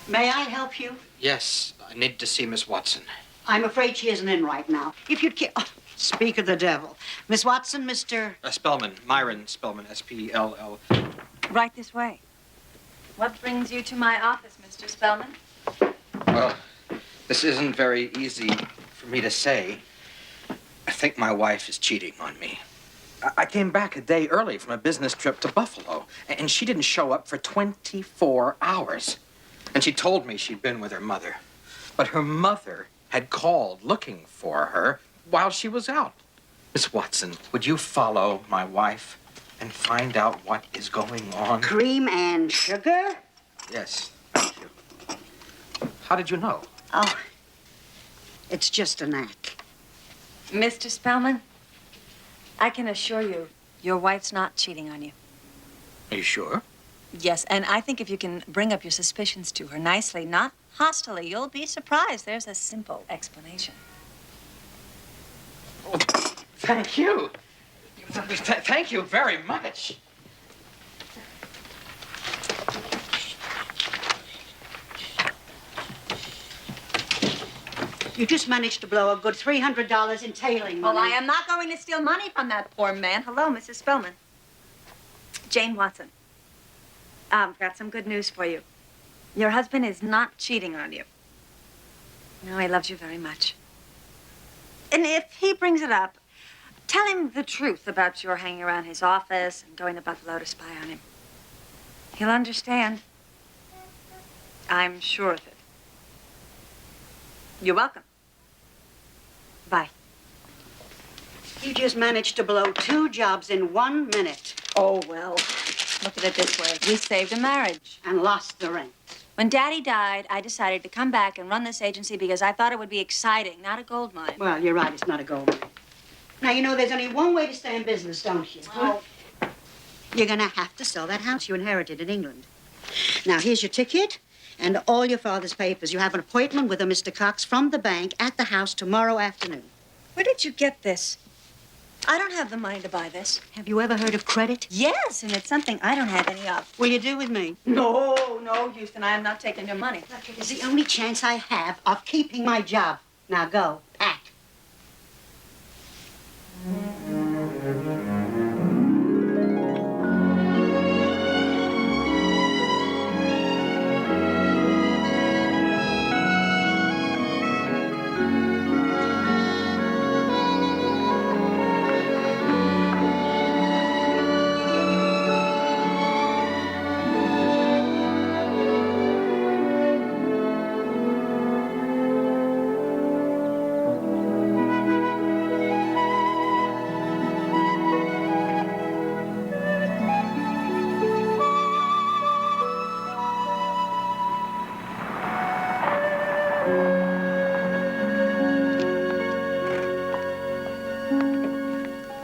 May I help you? Yes, I need to see Miss Watson. I'm afraid she isn't in right now. If you'd care... Oh, speak of the devil. Miss Watson, Mr... Spellman. Myron Spellman. S-P-L-L. Right this way. What brings you to my office, Mr. Spellman? Well, this isn't very easy for me to say. I think my wife is cheating on me. I came back a day early from a business trip to Buffalo, and she didn't show up for 24 hours. And she told me she'd been with her mother. But her mother had called looking for her while she was out. Miss Watson, would you follow my wife and find out what is going on? Cream and sugar? Yes, thank you. How did you know? Oh, it's just a knack. Mr. Spellman, I can assure you, your wife's not cheating on you. Are you sure? Yes, and I think if you can bring up your suspicions to her nicely, not hostilely, you'll be surprised. There's a simple explanation. Oh, thank you. Thank you very much. You just managed to blow a good $300 in tailing money. Well, I am not going to steal money from that poor man. Hello, Mrs. Spellman. Jane Watson. I've got some good news for you. Your husband is not cheating on you. No, he loves you very much. And if he brings it up, tell him the truth about your hanging around his office and going to Buffalo to spy on him. He'll understand. I'm sure of it. You're welcome. Bye. You just managed to blow 2 jobs in 1 minute. Oh, well, look at it this way. We saved a marriage. And lost the rent. When Daddy died, I decided to come back and run this agency because I thought it would be exciting, not a gold mine. Well, you're right, it's not a gold mine. Now, you know there's only one way to stay in business, don't you? Oh. You're gonna have to sell that house you inherited in England. Now, here's your ticket and all your father's papers. You have an appointment with a Mr. Cox from the bank at the house tomorrow afternoon. Where did you get this? I don't have the money to buy this. Have you ever heard of credit? Yes, and it's something I don't have any of. Will you do with me? No, Houston, I am not taking your money. It's the only chance I have of keeping my job. Now go, pack.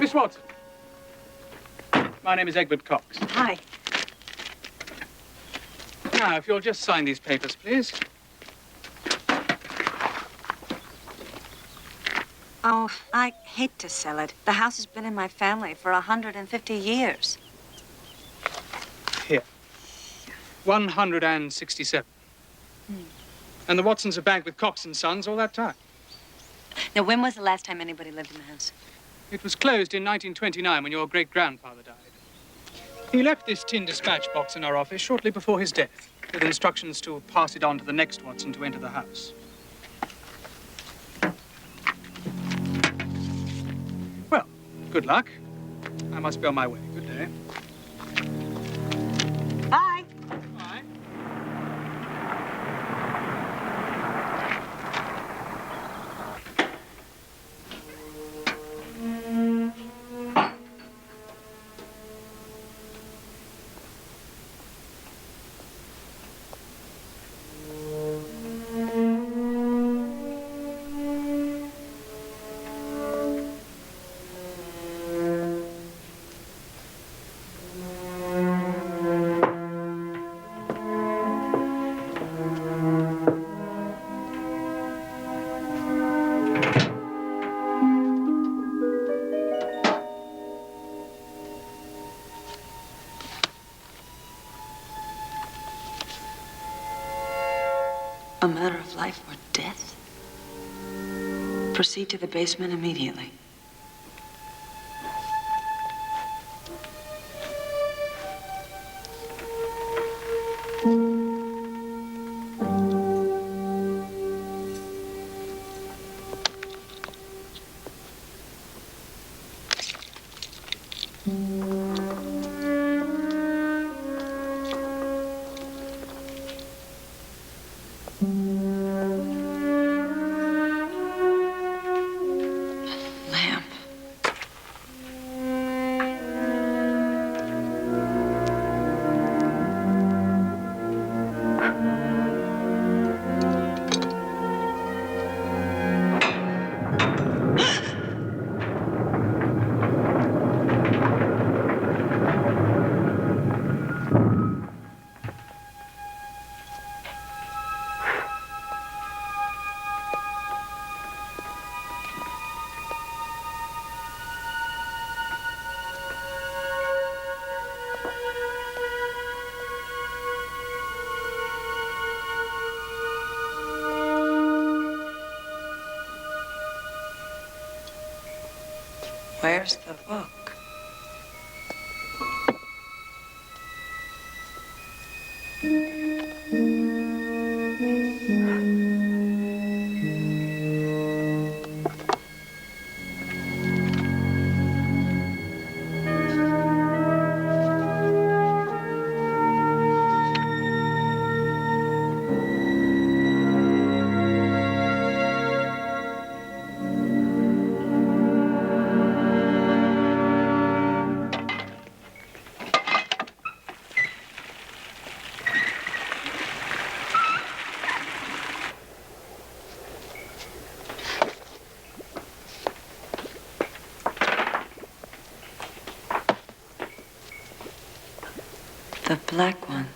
Miss Watson. My name is Egbert Cox. Hi. Now, if you'll just sign these papers, please. Oh, I hate to sell it. The house has been in my family for 150 years. Here. 167. And the Watsons have banked with Cox and Sons all that time. Now, when was the last time anybody lived in the house? It was closed in 1929 when your great-grandfather died. He left this tin dispatch box in our office shortly before his death, with instructions to pass it on to the next Watson to enter the house. Well, good luck. I must be on my way. Good day. Bye. Bye. A matter of life or death? Proceed to the basement immediately. Lamp. Where's the book? The black one.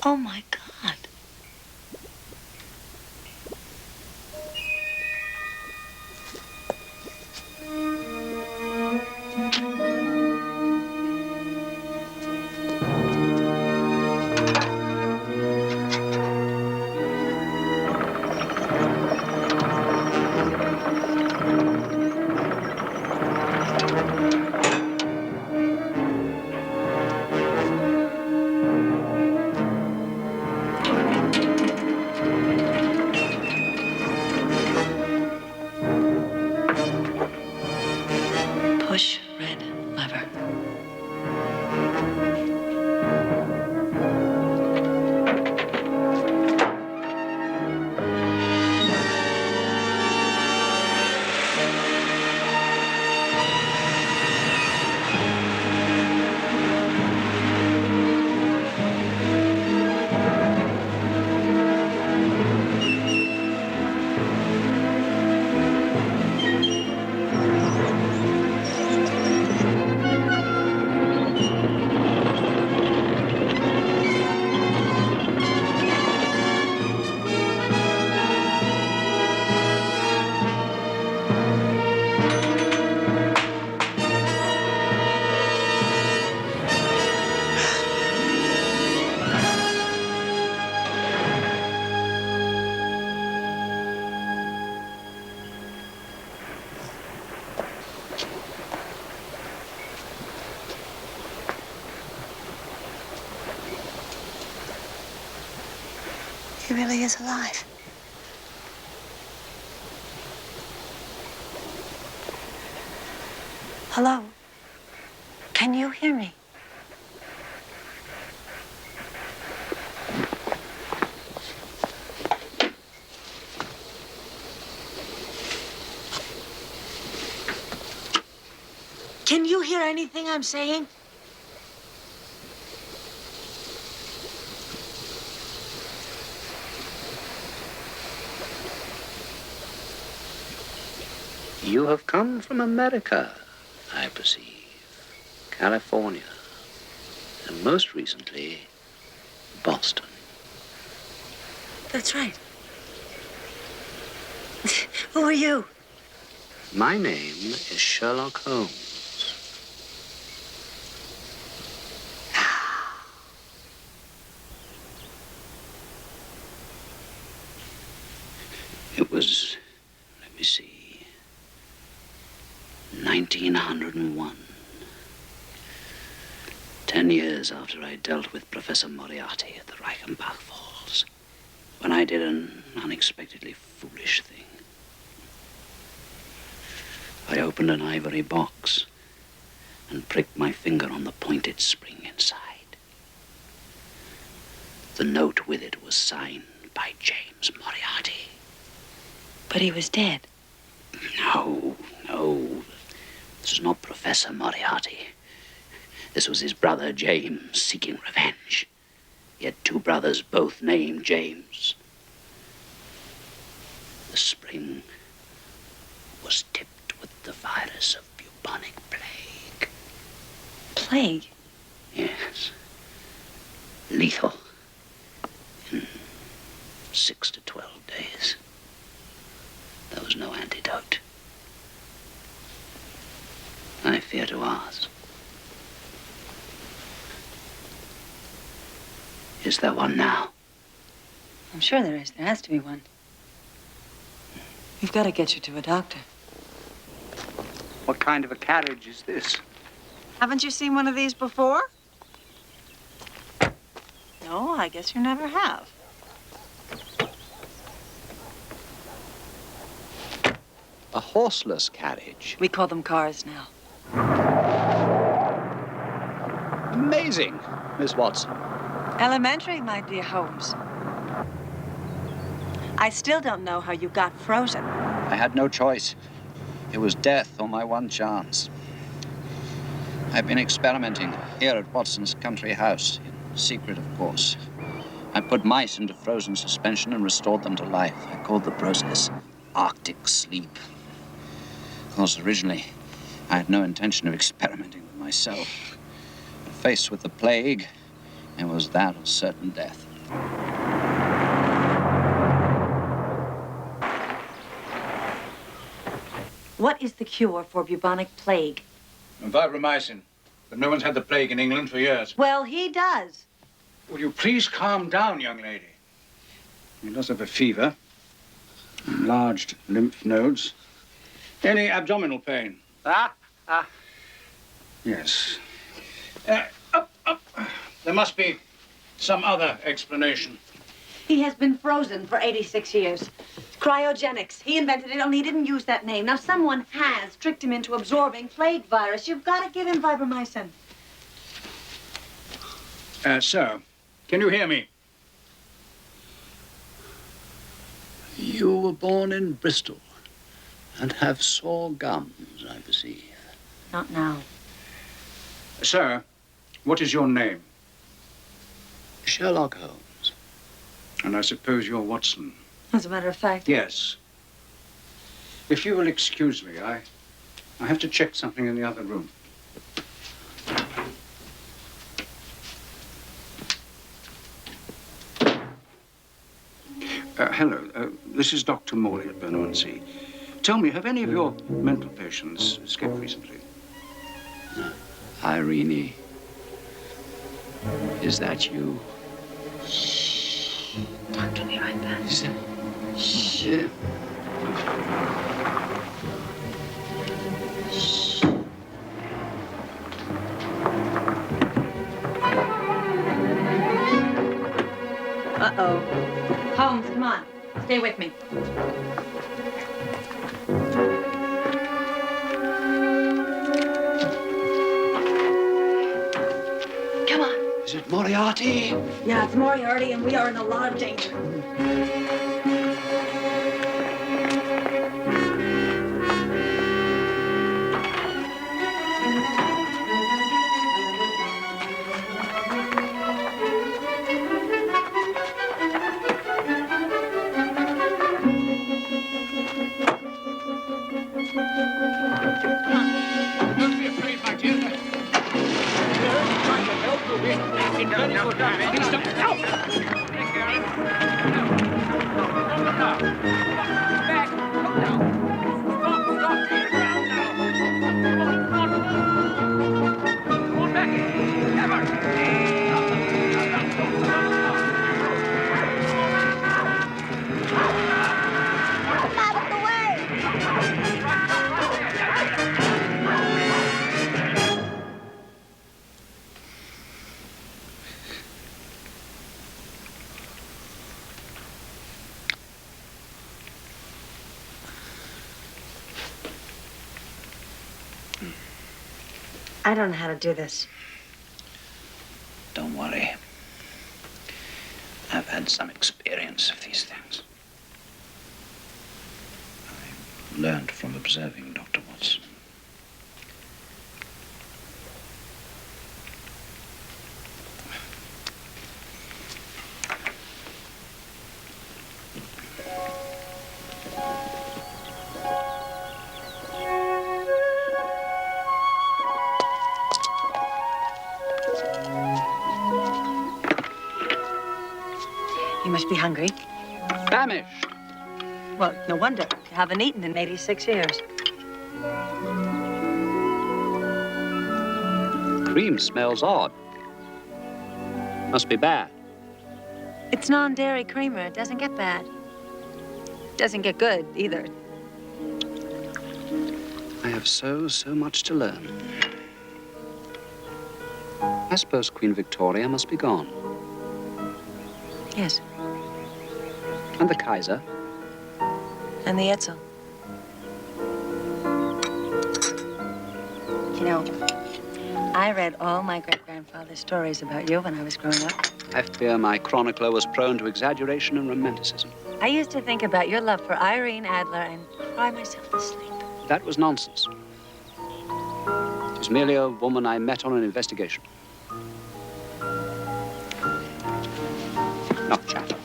Oh my God. Push red lever. He really is alive. Hello? Can you hear me? Can you hear anything I'm saying? You have come from America, I perceive. California. And most recently, Boston. That's right. Who are you? My name is Sherlock Holmes. It was, let me see, 1901. 10 years after I dealt with Professor Moriarty at the Reichenbach Falls, when I did an unexpectedly foolish thing. I opened an ivory box and pricked my finger on the pointed spring inside. The note with it was signed by James Moriarty. But he was dead. No. This is not Professor Moriarty. This was his brother James seeking revenge. He had two brothers, both named James. The spring was tipped with the virus of bubonic plague. Plague? Yes. Lethal. In 6 to 12 days. There was no antidote. I fear to ask. Is there one now? I'm sure there is. There has to be one. We've got to get you to a doctor. What kind of a carriage is this? Haven't you seen one of these before? No, I guess you never have. A horseless carriage. We call them cars now. Amazing, Miss Watson. Elementary, my dear Holmes. I still don't know how you got frozen. I had no choice. It was death or my one chance. I've been experimenting here at Watson's country house, in secret, of course. I put mice into frozen suspension and restored them to life. I called the process Arctic sleep. Of course, originally, I had no intention of experimenting with myself. But faced with the plague, it was that of certain death. What is the cure for bubonic plague? Vibromycin. But no one's had the plague in England for years. Well, he does. Will you please calm down, young lady? He does have a fever, enlarged lymph nodes. Any abdominal pain? Yes. Up. There must be some other explanation. He has been frozen for 86 years. Cryogenics. He invented it, only he didn't use that name. Now, someone has tricked him into absorbing plague virus. You've got to give him vibromycin. Sir, can you hear me? You were born in Bristol and have sore gums, I perceive. Not now. Sir, what is your name? Sherlock Holmes. And I suppose you're Watson. As a matter of fact. Yes. If you will excuse me, I have to check something in the other room. Hello. This is Dr. Morley at Bermondsey. Tell me, have any of your mental patients escaped recently? Irene, is that you? Talk to me like that. Shh. Uh-oh. Holmes, come on. Stay with me. Moriarty! Yeah, it's Moriarty, and we are in a lot of danger. Don't be afraid, my dear. Trying to help you. We're very good time. Please don't. No! Take care. Back. Come down. Stop. Get down now. Come on back. Never. Out of the way! I don't know how to do this. Don't worry. I've had some experience of these things. I learned from observing Dr. Watson. You must be hungry. Famished. Well, no wonder. You haven't eaten in 86 years. Cream smells odd. Must be bad. It's non-dairy creamer. It doesn't get bad. Doesn't get good, either. I have so much to learn. I suppose Queen Victoria must be gone. Yes. And the Kaiser. And the Etzel. You know, I read all my great-grandfather's stories about you when I was growing up. I fear my chronicler was prone to exaggeration and romanticism. I used to think about your love for Irene Adler and cry myself to sleep. That was nonsense. It was merely a woman I met on an investigation. Not chatter.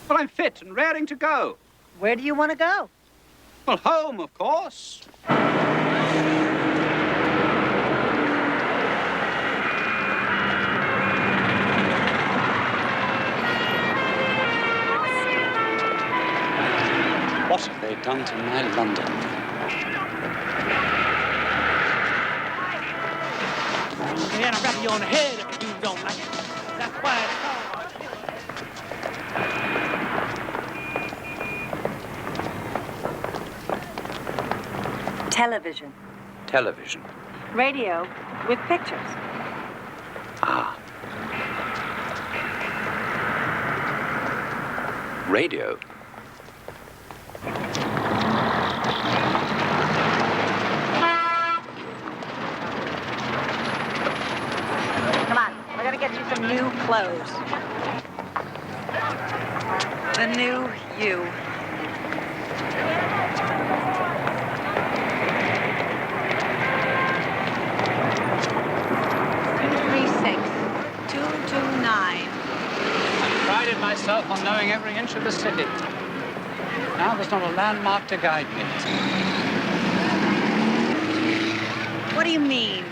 Well, I'm fit and raring to go. Where do you want to go? Well, home, of course. What have they done to my London? And I'll rap you on the head if you don't like it. That's why it's called. Television. Television. Radio with pictures. Ah. Radio. Come on, we're gonna get you some new clothes. The new you. Prided myself on knowing every inch of the city. Now there's not a landmark to guide me. What do you mean?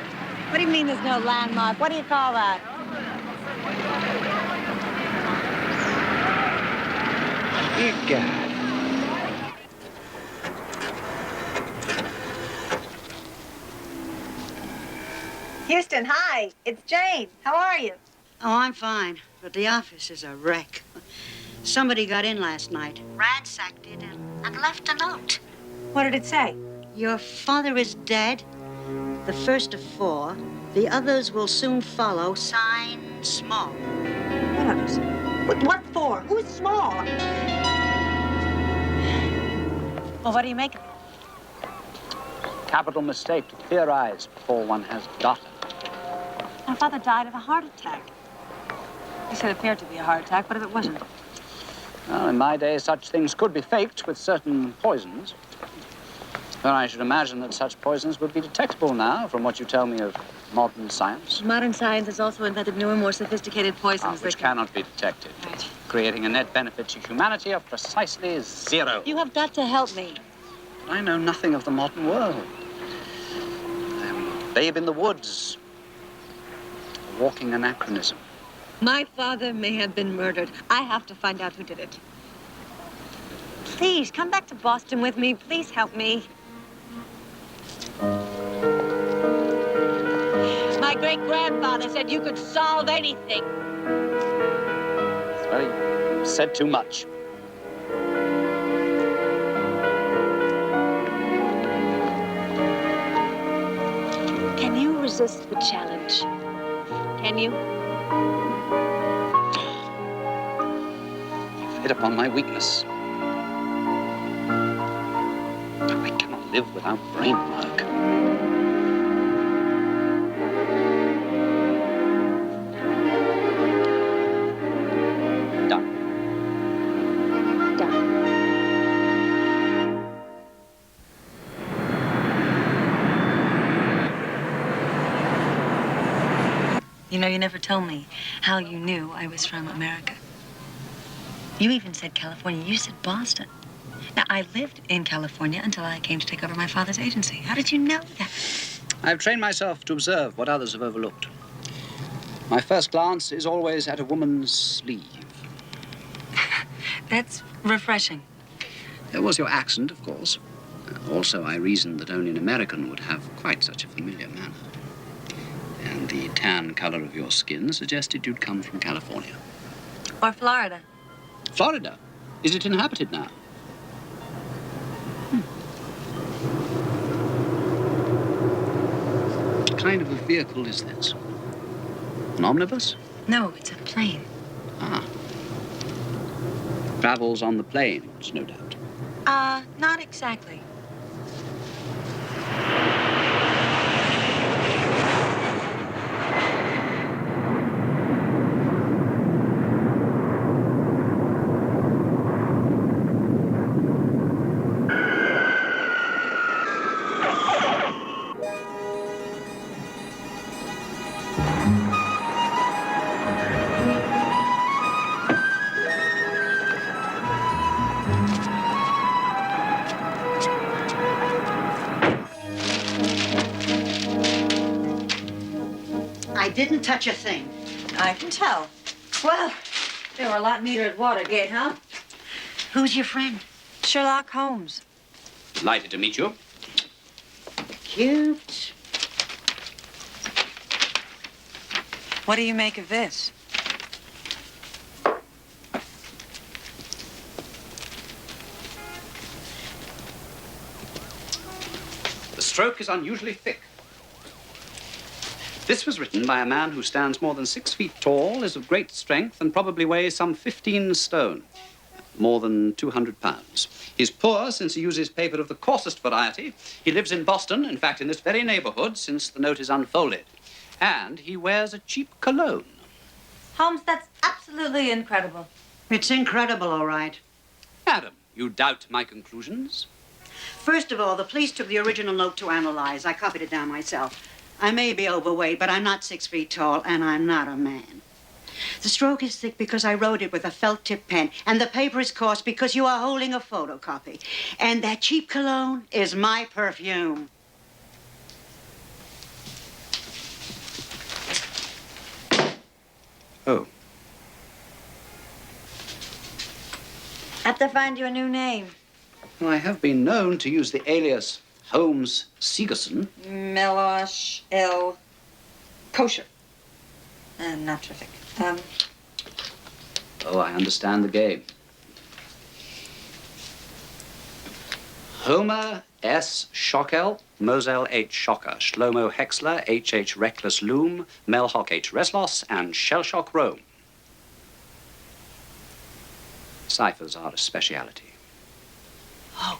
What do you mean there's no landmark? What do you call that? Egad. Houston, hi. It's Jane. How are you? Oh, I'm fine, but the office is a wreck. Somebody got in last night, ransacked it, and left a note. What did it say? Your father is dead, the first of 4. The others will soon follow, signed small. What others? What for? Who's small? Well, what do you make of it? Capital mistake to theorize before one has data. father died of a heart attack. He said it appeared to be a heart attack, but if it wasn't. Well, in my day, such things could be faked with certain poisons. But I should imagine that such poisons would be detectable now, from what you tell me of modern science. Modern science has also invented newer, more sophisticated poisons Which cannot be detected. Right. Creating a net benefit to humanity of precisely 0. You have got to help me. I know nothing of the modern world. I am a babe in the woods, a walking anachronism. My father may have been murdered. I have to find out who did it. Please, come back to Boston with me. Please help me. My great-grandfather said you could solve anything. Well, you said too much. Can you resist the challenge? Can you? You've hit upon my weakness. I cannot live without brain work. Done. Done. You know, you never told me how you knew I was from America. You even said California. You said Boston. Now, I lived in California until I came to take over my father's agency. How did you know that? I've trained myself to observe what others have overlooked. My first glance is always at a woman's sleeve. That's refreshing. There was your accent, of course. Also, I reasoned that only an American would have quite such a familiar manner. And the tan color of your skin suggested you'd come from California. Or Florida. Florida? Is it inhabited now? What kind of a vehicle is this? An omnibus? No, it's a plane. Ah. Travels on the plains, no doubt. Not exactly. I didn't touch a thing. I can tell. Well, they were a lot neater at Watergate, huh? Who's your friend? Sherlock Holmes. Delighted to meet you. Cute. What do you make of this? The stroke is unusually thick. This was written by a man who stands more than 6 feet tall, is of great strength, and probably weighs some 15 stone, more than 200 pounds. He's poor since he uses paper of the coarsest variety. He lives in Boston, in fact, in this very neighborhood, since the note is unfolded. And he wears a cheap cologne. Holmes, that's absolutely incredible. It's incredible, all right. Madam, you doubt my conclusions? First of all, the police took the original note to analyze. I copied it down myself. I may be overweight, but I'm not 6 feet tall, and I'm not a man. The stroke is thick because I wrote it with a felt-tip pen, and the paper is coarse because you are holding a photocopy. And that cheap cologne is my perfume. Oh. Have to find you a new name. Well, I have been known to use the alias Holmes Segerson. Melosh L. Kosher. Not terrific. Oh, I understand the game. Homer S. Schockel, Moselle H. Schocker, Shlomo Hexler, H. H. Reckless Loom, Melhock H. Reslos, and Shellshock Rome. Ciphers are a speciality. Oh,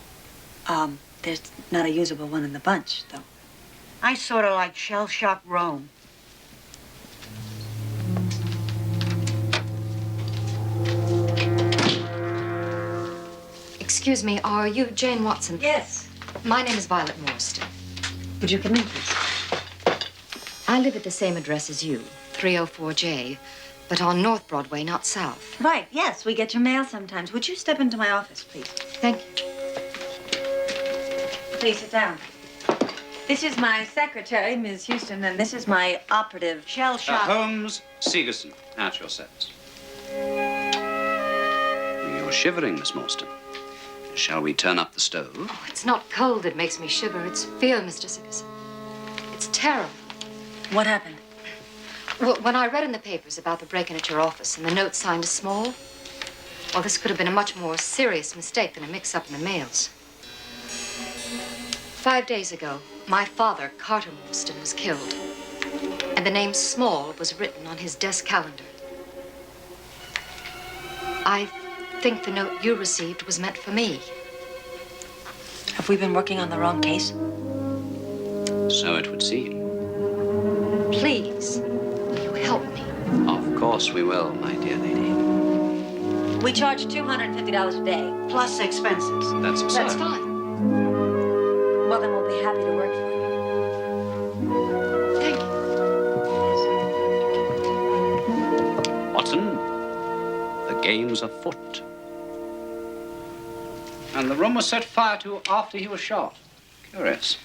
there's not a usable one in the bunch, though. I sort of like shell shock Rome. Excuse me, are you Jane Watson? Yes. My name is Violet Morriston. Would you come in, please? I live at the same address as you, 304J, but on North Broadway, not South. Right, yes, we get your mail sometimes. Would you step into my office, please? Thank you. Please sit down. This is my secretary, Ms. Houston, and this is my operative. Shell shock. Holmes, Segerson, at your service. You're shivering, Miss Morstan. Shall we turn up the stove? Oh, it's not cold that makes me shiver. It's fear, Mr. Sigerson. It's terrible. What happened? Well, when I read in the papers about the break-in at your office and the note signed as small, well, this could have been a much more serious mistake than a mix-up in the mails. 5 days ago, my father, Carter Morstan, was killed. And the name Small was written on his desk calendar. I think the note you received was meant for me. Have we been working on the wrong case? So it would seem. Please, will you help me? Of course we will, my dear lady. We charge $250 a day. Plus expenses. That's absurd. That's fine. Well, then we'll be happy to work for you. Thank you. Watson, the game's afoot. And the room was set fire to after he was shot. Curious.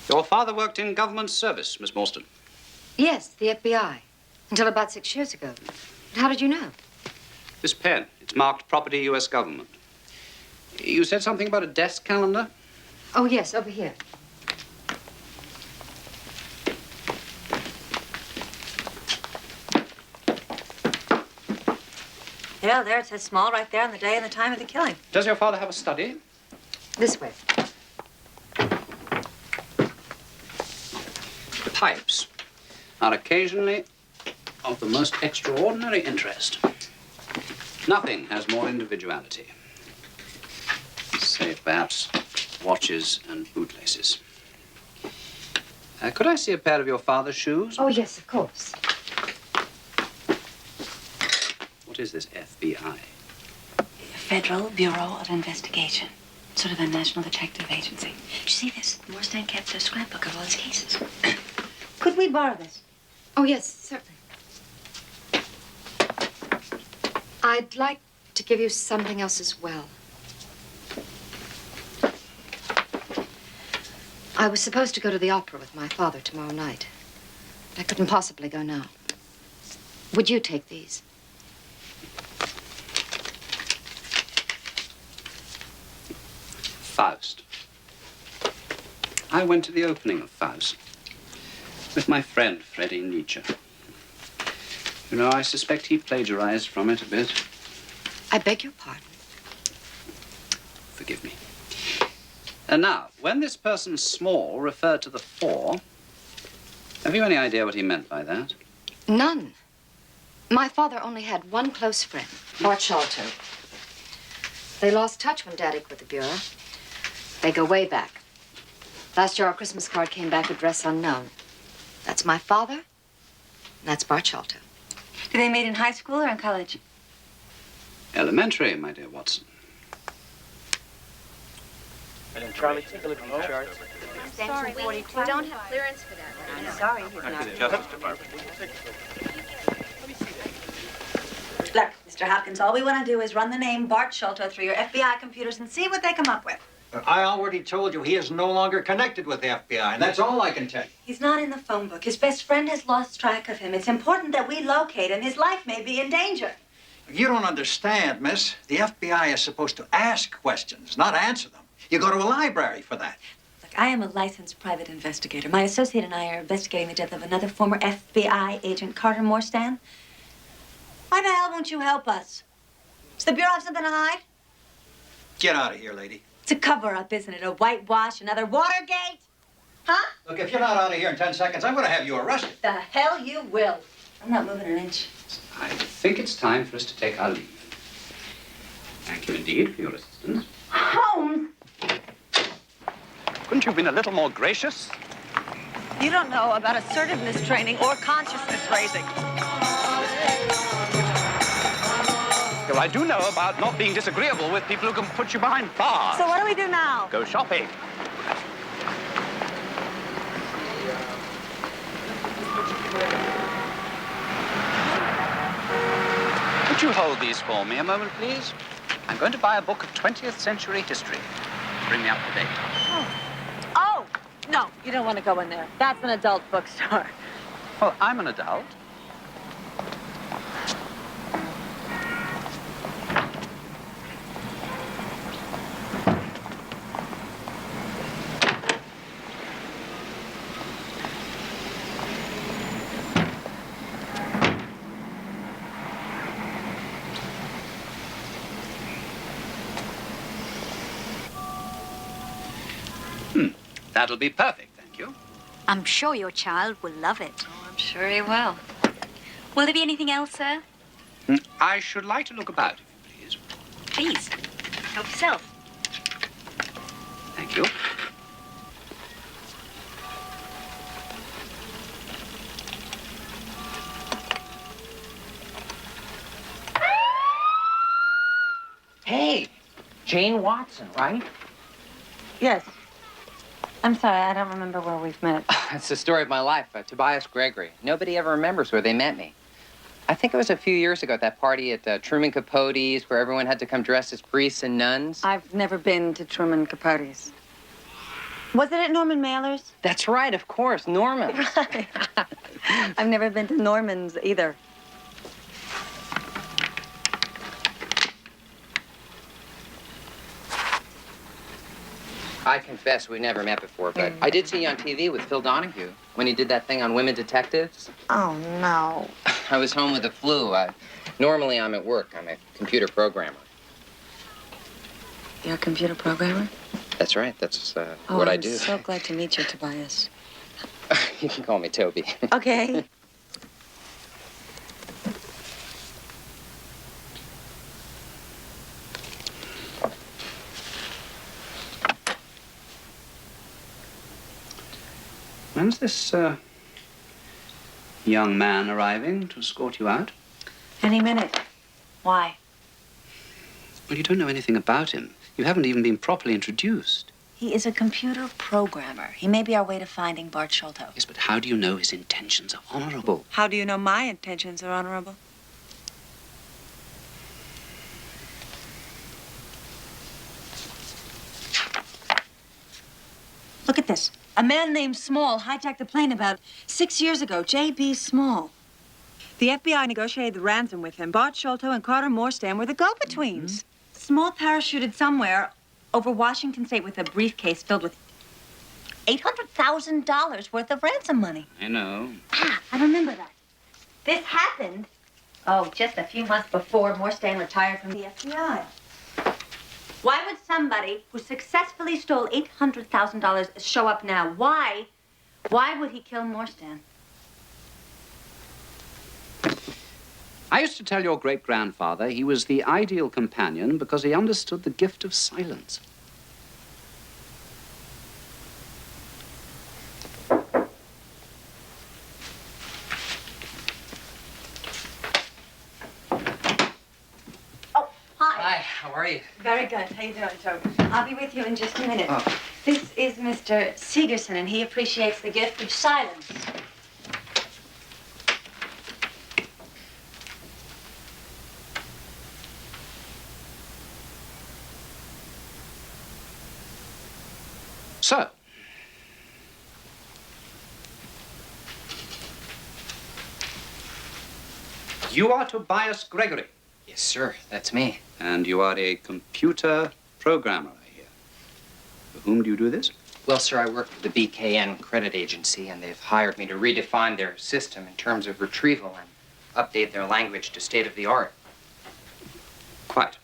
Your father worked in government service, Miss Morstan. Yes, the FBI. Until about 6 years ago. But how did you know? This pen, it's marked property U.S. government. You said something about a desk calendar? Oh, yes, over here. Yeah, there, it says Small right there on the day and the time of the killing. Does your father have a study? This way. The pipes are occasionally of the most extraordinary interest. Nothing has more individuality. Say, perhaps, watches and bootlaces. Could I see a pair of your father's shoes? Oh, yes, of course. What is this FBI? Federal Bureau of Investigation. Sort of a national detective agency. Did you see this? Morstan kept a scrapbook of all his cases. Could we borrow this? Oh, yes, certainly. I'd like to give you something else as well. I was supposed to go to the opera with my father tomorrow night. But I couldn't possibly go now. Would you take these? Faust. I went to the opening of Faust with my friend, Freddie Nietzsche. You know, I suspect he plagiarized from it a bit. I beg your pardon. Forgive me. And now, when this person Small referred to the 4, have you any idea what he meant by that? None. My father only had one close friend, Bart Sholto. They lost touch when Daddy quit the Bureau. They go way back. Last year, our Christmas card came back address unknown. That's my father, and that's Bart Sholto. Do they meet in high school or in college? Elementary, my dear Watson. Charlie, take a look at the charts. Sorry, we don't have clearance for that. I'm sorry, he's not. Look, Mr. Hopkins, all we want to do is run the name Bart Sholto through your FBI computers and see what they come up with. I already told you he is no longer connected with the FBI, and that's all I can tell you. He's not in the phone book. His best friend has lost track of him. It's important that we locate him. His life may be in danger. You don't understand, miss. The FBI is supposed to ask questions, not answer them. You go to a library for that. Look, I am a licensed private investigator. My associate and I are investigating the death of another former FBI agent, Carter Morstan. Why the hell won't you help us? Does the Bureau have something to hide? Get out of here, lady. It's a cover-up, isn't it? A whitewash, another Watergate? Huh? Look, if you're not out of here in 10 seconds, I'm going to have you arrested. The hell you will. I'm not moving an inch. I think it's time for us to take our leave. Thank you indeed for your assistance. Holmes! Couldn't you have been a little more gracious? You don't know about assertiveness training or consciousness raising. Well, I do know about not being disagreeable with people who can put you behind bars. So what do we do now? Go shopping. Would you hold these for me a moment, please? I'm going to buy a book of 20th century history. Bring me up to date. Oh, no, you don't want to go in there. That's an adult bookstore. Well, I'm an adult. That'll be perfect, thank you. I'm sure your child will love it. Oh, I'm sure he will. Will there be anything else, sir? I should like to look about, if you please. Please, help yourself. Thank you. Hey, Jane Watson, right? Yes. I'm sorry, I don't remember where we've met. It's the story of my life, Tobias Gregory. Nobody ever remembers where they met me. I think it was a few years ago at that party at Truman Capote's where everyone had to come dressed as priests and nuns. I've never been to Truman Capote's. Was it at Norman Mailer's? That's right, of course, Norman's. Right. I've never been to Norman's either. I confess we never met before, but I did see you on TV with Phil Donahue when he did that thing on women detectives. Oh, no. I was home with the flu. Normally I'm at work. I'm a computer programmer. You're a computer programmer? That's right. That's what I do. I'm so glad to meet you, Tobias. You can call me Toby. Okay. When's this young man arriving to escort you out? Any minute. Why? Well, you don't know anything about him. You haven't even been properly introduced. He is a computer programmer. He may be our way to finding Bart Sholto. Yes, but how do you know his intentions are honorable? How do you know my intentions are honorable? Look at this. A man named Small hijacked the plane about 6 years ago. J.B. Small. The FBI negotiated the ransom with him. Bart Sholto and Carter Morstan were the go-betweens. Small parachuted somewhere over Washington State with a briefcase filled with $800,000 worth of ransom money. I know. Ah, I remember that. This happened, just a few months before Morstan retired from the FBI. Why would somebody who successfully stole $800,000 show up now? Why would he kill Morstan? I used to tell your great-grandfather he was the ideal companion because he understood the gift of silence. Hi, how are you? Very good. How you doing, Toby? I'll be with you in just a minute. Oh. This is Mr. Segerson, and he appreciates the gift of silence. So, you are Tobias Gregory. Yes, sir, that's me. And you are a computer programmer, I hear. For whom do you do this? Well, sir, I work for the BKN credit agency, and they've hired me to redefine their system in terms of retrieval and update their language to state-of-the-art. Quite.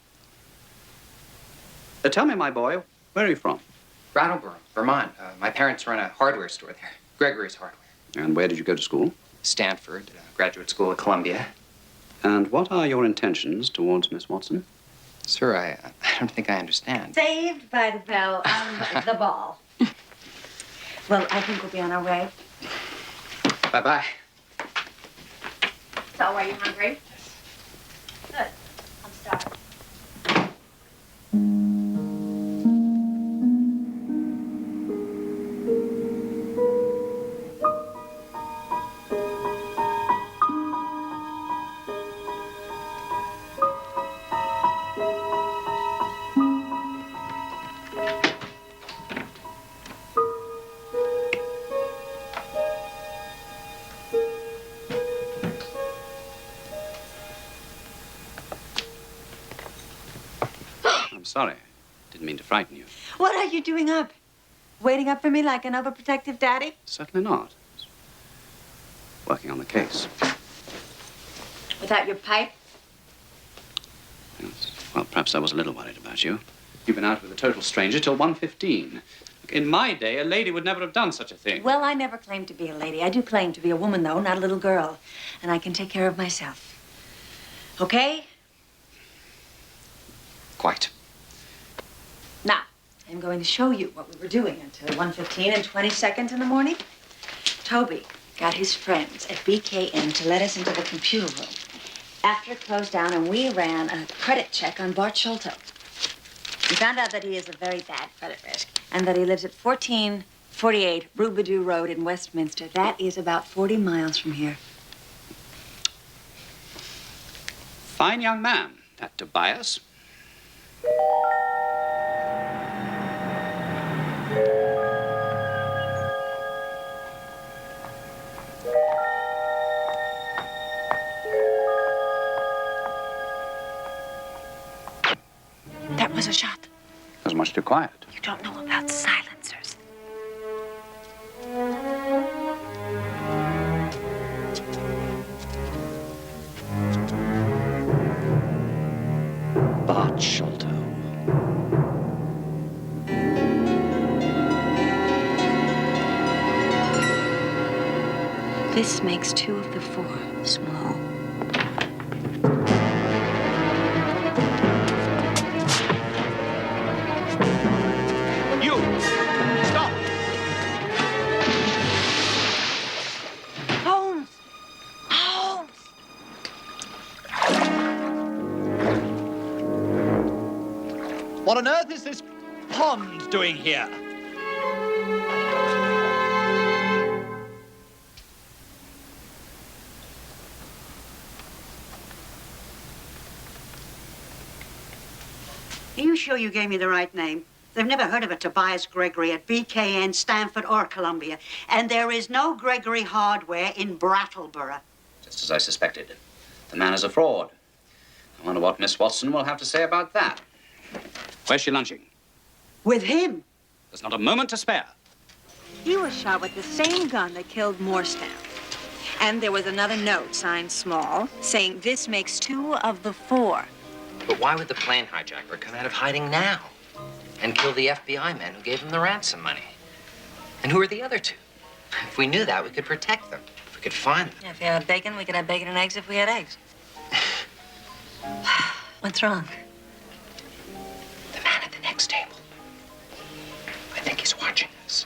Tell me, my boy, where are you from? Brattleboro, Vermont. My parents run a hardware store there, Gregory's Hardware. And where did you go to school? Stanford, graduate school at Columbia. And what are your intentions towards Miss Watson? Sir, I don't think I understand. Saved by the bell on the ball. Well, I think we'll be on our way. Bye-bye. So, are you hungry? Good. I'm starving. I'm sorry. Didn't mean to frighten you. What are you doing up? Waiting up for me like an overprotective daddy? Certainly not. Working on the case. Without your pipe? Yes. Well, perhaps I was a little worried about you. You've been out with a total stranger till 1:15. In my day, a lady would never have done such a thing. Well, I never claimed to be a lady. I do claim to be a woman, though, not a little girl. And I can take care of myself. Okay? Quite. Now, I'm going to show you what we were doing until 1:15 and 20 seconds in the morning. Toby got his friends at BKN to let us into the computer room after it closed down, and we ran a credit check on Bart Sholto. We found out that he is a very bad credit risk and that he lives at 1448 Rubadoo Road in Westminster. That is about 40 miles from here. Fine young man, that Tobias. That was a shot. It was much too quiet. You don't know about silencers. Bart Sholto. This makes 2 of the 4 small. You! Stop! Holmes! Holmes! What on earth is this pond doing here? Are you sure you gave me the right name? They've never heard of a Tobias Gregory at BKN, Stanford, or Columbia. And there is no Gregory Hardware in Brattleboro. Just as I suspected. The man is a fraud. I wonder what Miss Watson will have to say about that. Where's she lunching? With him? There's not a moment to spare. He was shot with the same gun that killed Morstown. And there was another note signed small saying this makes 2 of the 4. But why would the plane hijacker come out of hiding now and kill the FBI men who gave him the ransom money? And who are the other 2? If we knew that, we could protect them. If we could find them. Yeah, if we had bacon, we could have bacon and eggs if we had eggs. What's wrong? The man at the next table. I think he's watching us.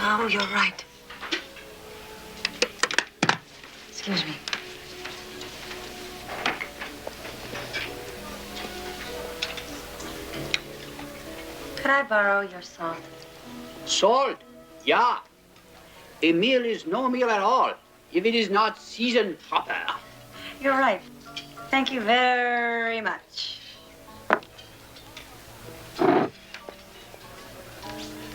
Oh, you're right. Excuse me. Could I borrow your salt? Salt? Yeah. A meal is no meal at all if it is not seasoned proper. You're right. Thank you very much.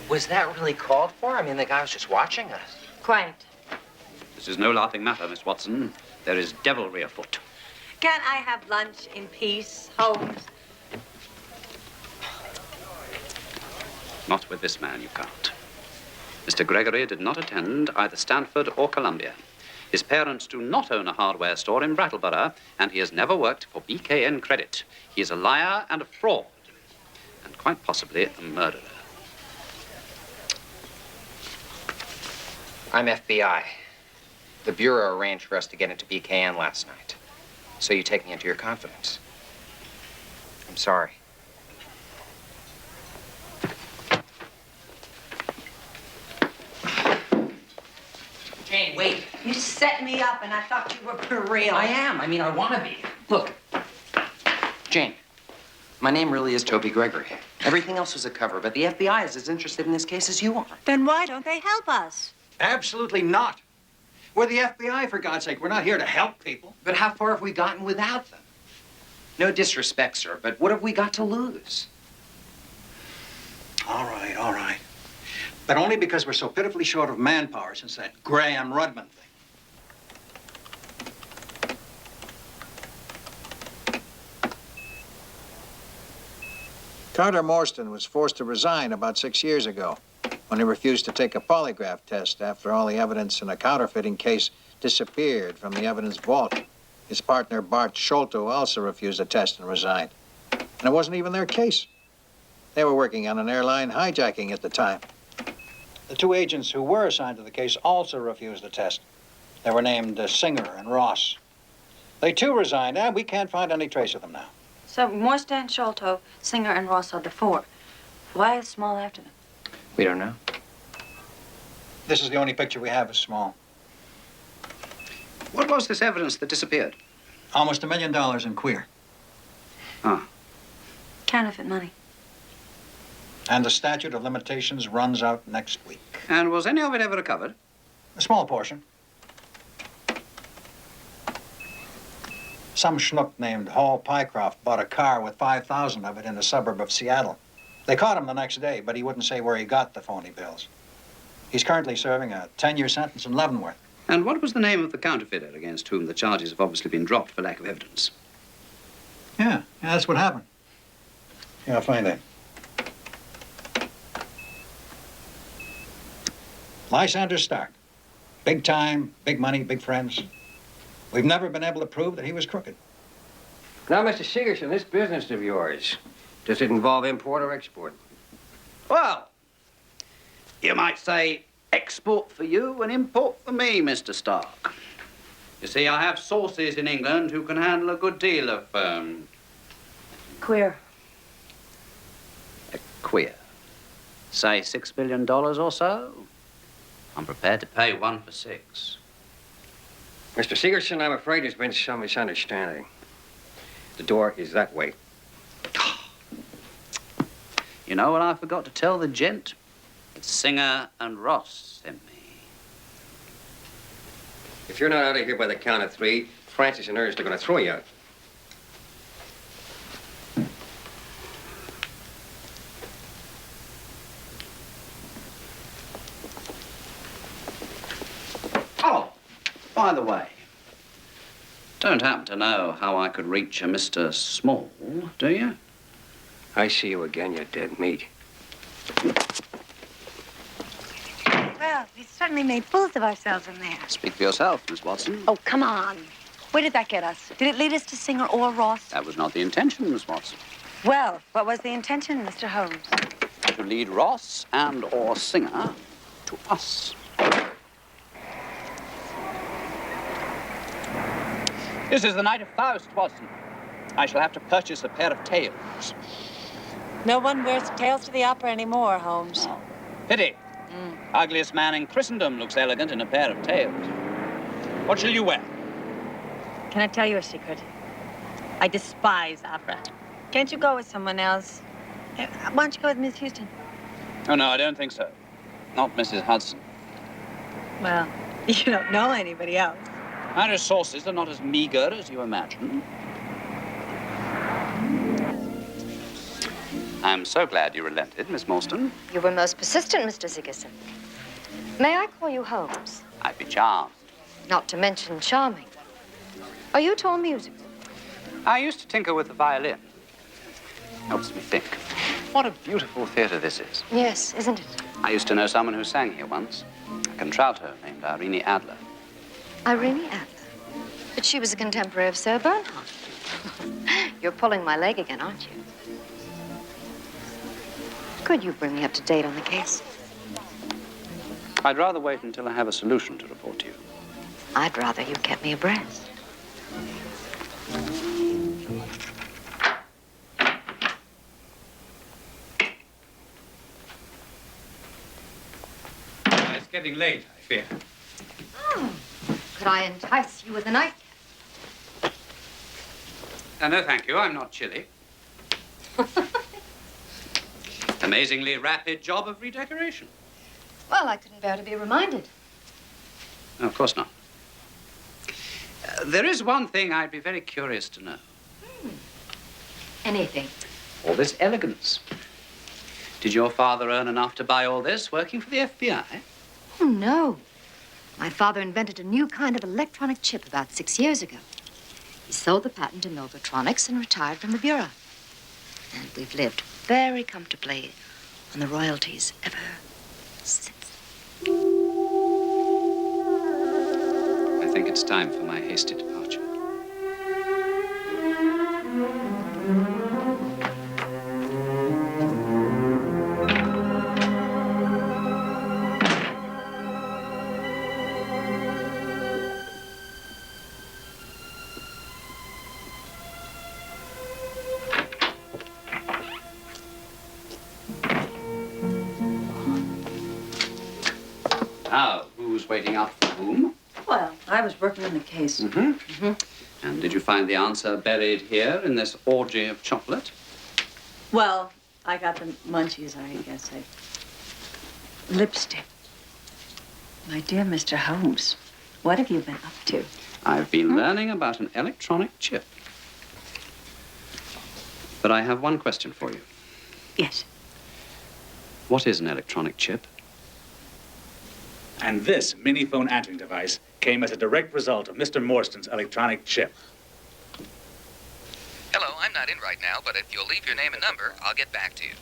Was that really called for? I mean, the guy was just watching us. Quiet. This is no laughing matter, Miss Watson. There is devilry afoot. Can't I have lunch in peace, Holmes? Not with this man, you can't. Mr. Gregory did not attend either Stanford or Columbia. His parents do not own a hardware store in Brattleboro, and he has never worked for BKN Credit. He is a liar and a fraud, and quite possibly a murderer. I'm FBI. The Bureau arranged for us to get into BKN last night. So you take me into your confidence. I'm sorry. Jane, wait. You set me up, and I thought you were for real. I am. I mean, I want to be. Look, Jane, my name really is Toby Gregory. Everything else was a cover, but the FBI is as interested in this case as you are. Then why don't they help us? Absolutely not. We're the FBI, for God's sake. We're not here to help people. But how far have we gotten without them? No disrespect, sir, but what have we got to lose? All right, all right. But only because we're so pitifully short of manpower since that Graham Rudman thing. Carter Morstan was forced to resign about 6 years ago when he refused to take a polygraph test after all the evidence in a counterfeiting case disappeared from the evidence vault. His partner, Bart Sholto, also refused a test and resigned. And it wasn't even their case. They were working on an airline hijacking at the time. The two agents who were assigned to the case also refused the test. They were named Singer and Ross. They too resigned, and we can't find any trace of them now. So Morstan, Sholto, Singer, and Ross are the four. Why is Small after them? We don't know. This is the only picture we have of Small. What was this evidence that disappeared? Almost $1 million in queer. Ah. Counterfeit money. And the statute of limitations runs out next week. And was any of it ever recovered? A small portion. Some schnook named Hall Pycroft bought a car with 5,000 of it in a suburb of Seattle. They caught him the next day, but he wouldn't say where he got the phony bills. He's currently serving a 10-year sentence in Leavenworth. And what was the name of the counterfeiter against whom the charges have obviously been dropped for lack of evidence? Yeah, that's what happened. Yeah, I'll find that. Lysander Stark. Big time, big money, big friends. We've never been able to prove that he was crooked. Now, Mr. Sigerson, this business of yours, does it involve import or export? Well, you might say export for you and import for me, Mr. Stark. You see, I have sources in England who can handle a good deal of, Queer. queer. Say $6 billion or so. I'm prepared to pay 1 for 6. Mr. Sigerson, I'm afraid there's been some misunderstanding. The door is that way. You know what I forgot to tell the gent? Singer and Ross sent me. If you're not out of here by the count of 3, Francis and Ernest are going to throw you out. Oh, by the way, don't happen to know how I could reach a Mr. Small, do you? I see you again, you dead meat. Well, we certainly made fools of ourselves in there. Speak for yourself, Miss Watson. Oh, come on. Where did that get us? Did it lead us to Singer or Ross? That was not the intention, Miss Watson. Well, what was the intention, Mr. Holmes? To lead Ross and or Singer to us. This is the night of Faust, Watson. I shall have to purchase a pair of tails. No one wears tails to the opera anymore, Holmes. Oh, pity. Ugliest man in Christendom looks elegant in a pair of tails. What shall you wear? Can I tell you a secret? I despise opera. Can't you go with someone else? Why don't you go with Miss Houston? Oh, no, I don't think so. Not Mrs. Hudson. Well, you don't know anybody else. Our resources are not as meager as you imagine. I'm so glad you relented, Miss Morstan. You were most persistent, Mr. Sigerson. May I call you Holmes? I'd be charmed. Not to mention charming. Are you at all musical? I used to tinker with the violin. Helps me think. What a beautiful theater this is. Yes, isn't it? I used to know someone who sang here once. A contralto named Irene Adler. Irene Adler. But she was a contemporary of Sir Bernhardt. You're pulling my leg again, aren't you? Could you bring me up to date on the case? I'd rather wait until I have a solution to report to you. I'd rather you kept me abreast. getting late, I fear. Oh, could I entice you with a night? No, thank you. I'm not chilly. Amazingly rapid job of redecoration. Well, I couldn't bear to be reminded. No, of course not. There is one thing I'd be very curious to know. Anything. All this elegance. Did your father earn enough to buy all this working for the FBI? Oh, no. My father invented a new kind of electronic chip about 6 years ago. He sold the patent to Novatronics and retired from the Bureau. And we've lived very comfortably on the royalties ever since. I think it's time for my hasty departure. Now, who's waiting out for whom? Well, I was working on the case. And did you find the answer buried here in this orgy of chocolate? Well, I got the munchies, I guess. Lipstick. My dear Mr. Holmes, what have you been up to? I've been learning about an electronic chip. But I have one question for you. Yes. What is an electronic chip? And this mini-phone answering device came as a direct result of Mr. Morstan's electronic chip. Hello, I'm not in right now, but if you'll leave your name and number, I'll get back to you.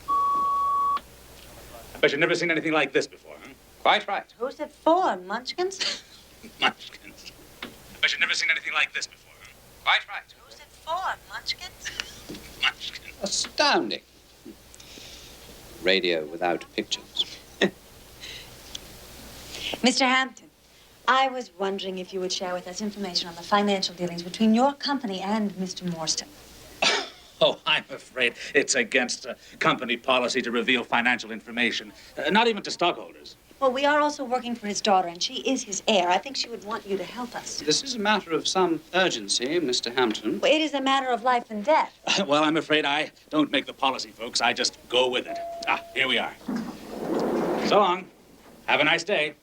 I bet you've never seen anything like this before, huh? Quite right. Who's it for, Munchkins? Munchkins. I bet you've never seen anything like this before, huh? Quite right. Who's it for, Munchkins? Munchkins. Astounding. Radio without pictures. Mr. Hampton, I was wondering if you would share with us information on the financial dealings between your company and Mr. Morstan. Oh, I'm afraid it's against company policy to reveal financial information, not even to stockholders. Well, we are also working for his daughter, and she is his heir. I think she would want you to help us. This is a matter of some urgency, Mr. Hampton. Well, it is a matter of life and death. Well, I'm afraid I don't make the policy, folks. I just go with it. Ah, here we are. So long. Have a nice day.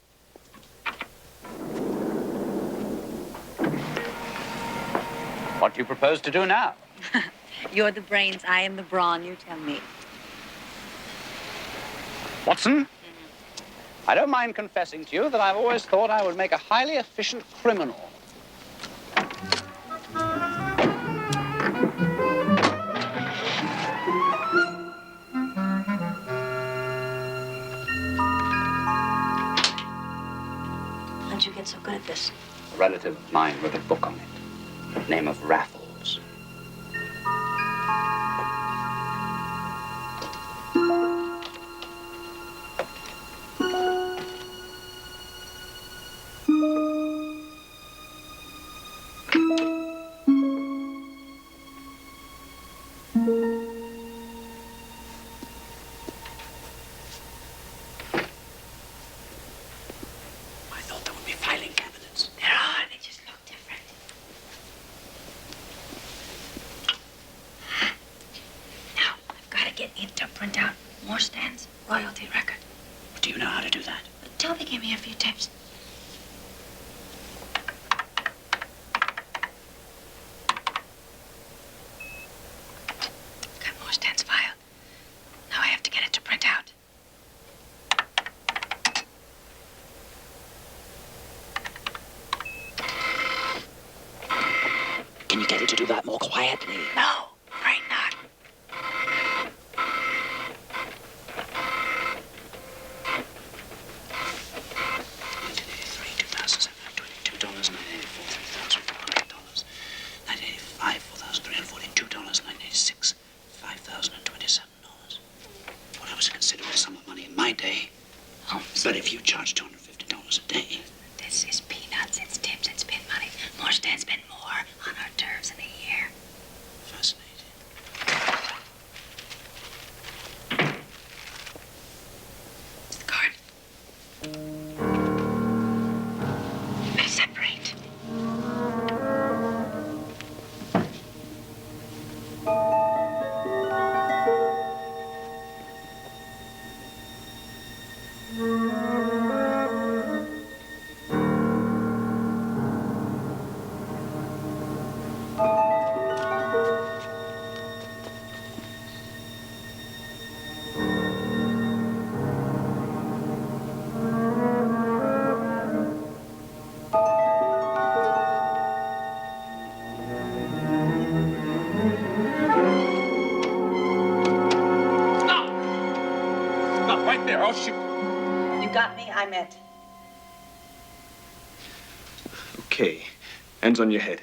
What do you propose to do now? You're the brains, I am the brawn. You tell me. Watson? I don't mind confessing to you that I've always thought I would make a highly efficient criminal. How'd you get so good at this? A relative of mine wrote a book on it. Name of Raffles. Royalty record. Do you know how to do that? Toby gave me a few tips. Got Morstan's file. Now I have to get it to print out. Can you get it to do that more quietly? No, afraid not. But if you charge $250 a day... This is peanuts. It's tips. It's pin money. Morstan's spent more on hors d'oeuvres in a year. Fascinating. It's the card. there. Oh, shoot. You got me, I'm it. Okay. Hands on your head.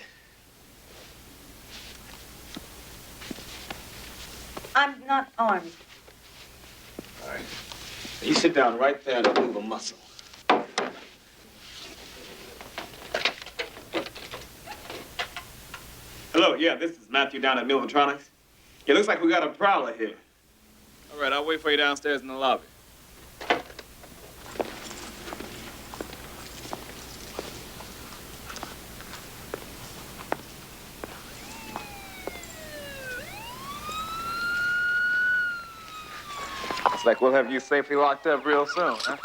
I'm not armed. All right. You sit down right there and don't move a muscle. Hello, yeah, this is Matthew down at Milvatronics. Yeah, looks like we got a prowler here. All right, I'll wait for you downstairs in the lobby. Looks like we'll have you safely locked up real soon, huh?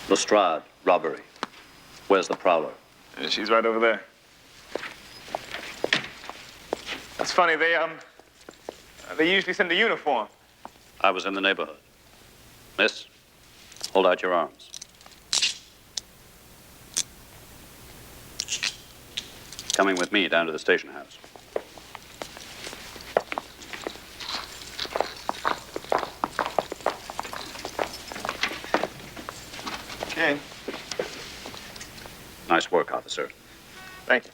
Lestrade, robbery. Where's the prowler? Yeah, she's right over there. That's funny, they usually send a uniform. I was in the neighborhood. Miss, hold out your arms. Coming with me down to the station house. Okay. Nice work, officer. Thank you.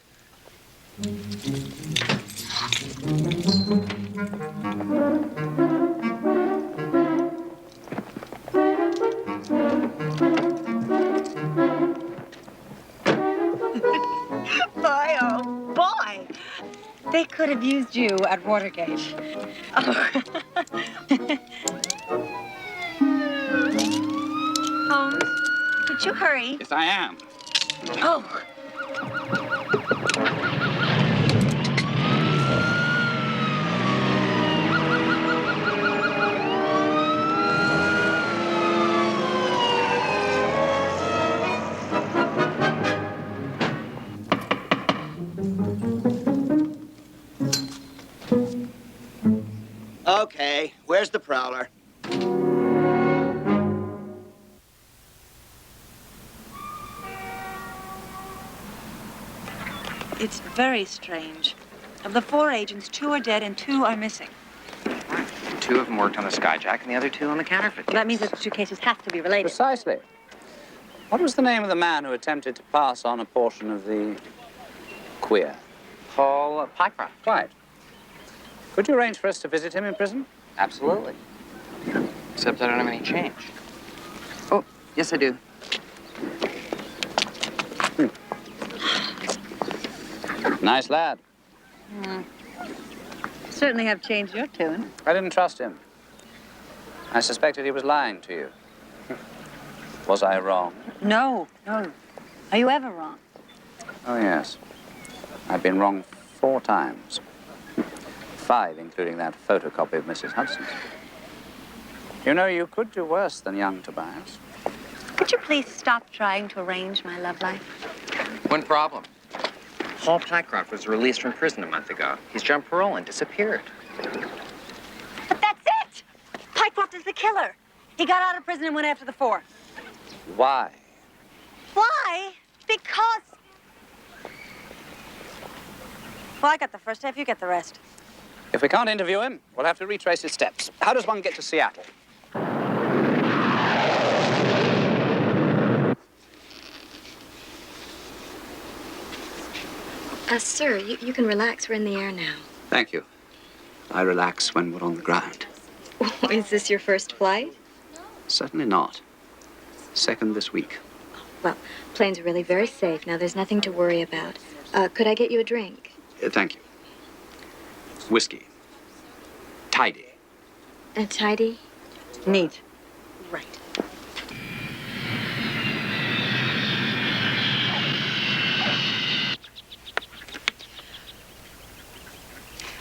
Boy, oh boy. They could have used you at Watergate. Oh. Holmes, could you hurry? Yes, I am. Oh. Okay, where's the prowler? It's very strange. Of the 4 agents, 2 are dead and 2 are missing. 2 of them worked on the skyjack and the other 2 on the counterfeit. Well, that means that the 2 cases have to be related. Precisely. What was the name of the man who attempted to pass on a portion of the queer? Paul Pycroft. Right. Could you arrange for us to visit him in prison? Absolutely. Except I don't have any change. Oh, yes, I do. Nice lad. Certainly have changed your tune. I didn't trust him. I suspected he was lying to you. Was I wrong? No, no. Are you ever wrong? Oh, yes. I've been wrong 4 times. 5, including that photocopy of Mrs. Hudson's. You know, you could do worse than young Tobias. Could you please stop trying to arrange my love life? One problem. Paul Pycroft was released from prison a month ago. He's jumped parole and disappeared. But that's it! Pycroft is the killer. He got out of prison and went after the 4. Why? Why? Because... Well, I got the first half, you get the rest. If we can't interview him, we'll have to retrace his steps. How does one get to Seattle? Sir, you can relax. We're in the air now. Thank you. I relax when we're on the ground. Is this your first flight? Certainly not. Second this week. Well, planes are really very safe. Now, there's nothing to worry about. Could I get you a drink? Thank you. Whiskey. Tidy. Tidy? Neat. Right.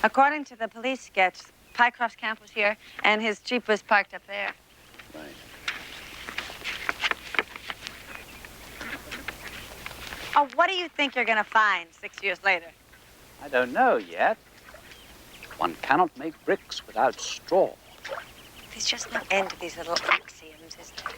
According to the police sketch, Pycroft's camp was here, and his Jeep was parked up there. Right. Oh, what do you think you're gonna find 6 years later? I don't know yet. One cannot make bricks without straw. There's just no end to these little axioms, is there?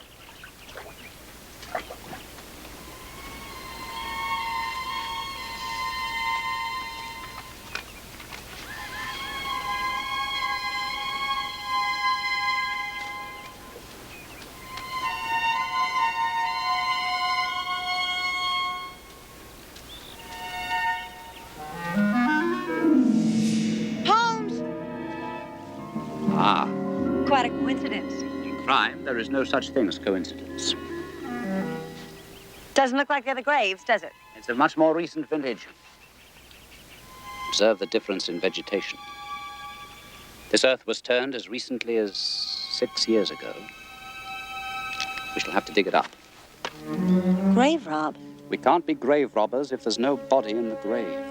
crime, there is no such thing as coincidence. Doesn't look like the other graves, does it? It's of much more recent vintage. Observe the difference in vegetation. This earth was turned as recently as 6 years ago. We shall have to dig it up. Grave rob? We can't be grave robbers if there's no body in the grave.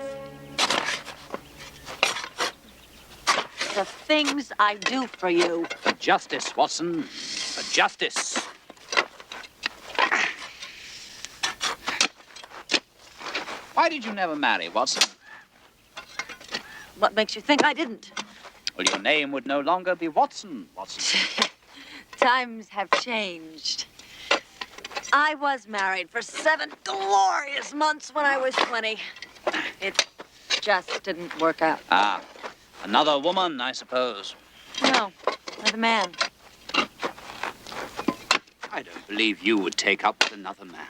The things I do for you. For justice, Watson. For justice. Why did you never marry, Watson? What makes you think I didn't? Well, your name would no longer be Watson, Watson. Times have changed. I was married for 7 glorious months when I was 20. It just didn't work out. Ah, another woman, I suppose. No, another man. I don't believe you would take up with another man.